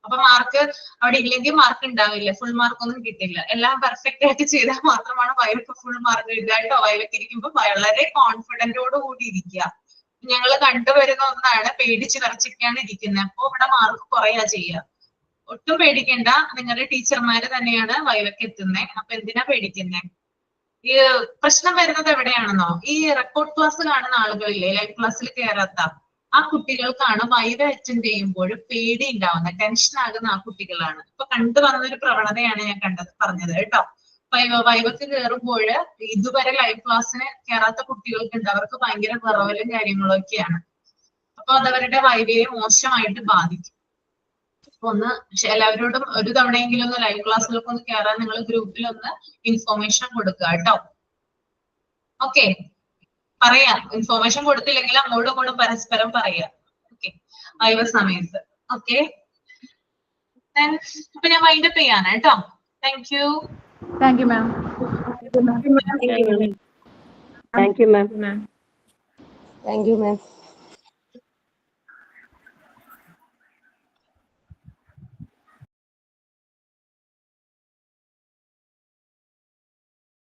അപ്പൊ മാർക്ക് അവിടെ ഇല്ലെങ്കിൽ മാർക്ക് ഉണ്ടാവില്ല, ഫുൾ മാർക്ക് ഒന്നും കിട്ടില്ല. എല്ലാം പെർഫെക്റ്റ് ആയിട്ട് ചെയ്താൽ മാത്രമാണ് വൈവക്ക് ഫുൾ മാർക്ക് കിട്ടുക കേട്ടോ. വൈവക്ക് ഇരിക്കുമ്പോൾ വളരെ കോൺഫിഡന്റോട് കൂടി ഇരിക്കുക. ഞങ്ങൾ കണ്ടുവരുന്ന ഒന്നാണ്, പേടിച്ച് വിറച്ചൊക്കെയാണ് ഇരിക്കുന്നത്. അപ്പൊ ഇവിടെ മാർക്ക് കുറയാ ചെയ്യുക. ഒട്ടും പേടിക്കണ്ട, നിങ്ങളുടെ ടീച്ചർമാര് തന്നെയാണ് വൈവക്ക് എത്തുന്നത്. അപ്പൊ എന്തിനാ പേടിക്കുന്നേ? ഈ പ്രശ്നം വരുന്നത് എവിടെയാണെന്നോ, ഈ റെക്കോർഡ് ക്ലാസ് കാണുന്ന ആളുകളില്ലേ, ലൈവ് ക്ലാസ്സിൽ കയറാത്ത ആ കുട്ടികൾക്കാണ് വൈവ അറ്റൻഡ് ചെയ്യുമ്പോൾ പേടി ഉണ്ടാവുന്നത്, ടെൻഷൻ ആകുന്ന ആ കുട്ടികളാണ്. ഇപ്പൊ കണ്ടുവന്നൊരു പ്രവണതയാണ് ഞാൻ പറഞ്ഞത് കേട്ടോ. വൈവക്ക് കയറുമ്പോൾ ഇതുവരെ ലൈവ് ക്ലാസ്സിന് കയറാത്ത കുട്ടികൾക്കുണ്ട്, അവർക്ക് ഭയങ്കര വിറവലും കാര്യങ്ങളും ഒക്കെയാണ്. അപ്പൊ അതവരുടെ വൈവയെ മോശമായിട്ട് ബാധിക്കും. അപ്പൊ ഒന്ന് എല്ലാവരോടും ഒരു തവണയെങ്കിലും ഒന്ന് ലൈവ് ക്ലാസ്സിലൊക്കെ ഒന്ന് കയറാൻ നിങ്ങൾ ഗ്രൂപ്പിൽ ഒന്ന് ഇൻഫോർമേഷൻ കൊടുക്കുക കേട്ടോ. ഓക്കെ, പറയാ, ഇൻഫോർമേഷൻ കൊടുത്തില്ലെങ്കിൽ അങ്ങോട്ടും ഇങ്ങോട്ടും പരസ്പരം പറയാം. ഓക്കെ, വൈവ സമയത്ത്. ഓക്കെ, അപ്പൊ ഞാൻ വൈൻഡപ്പ് ചെയ്യാണ് കേട്ടോ. Thank you. Thank you ma'am. Thank you ma'am. Thank you ma'am.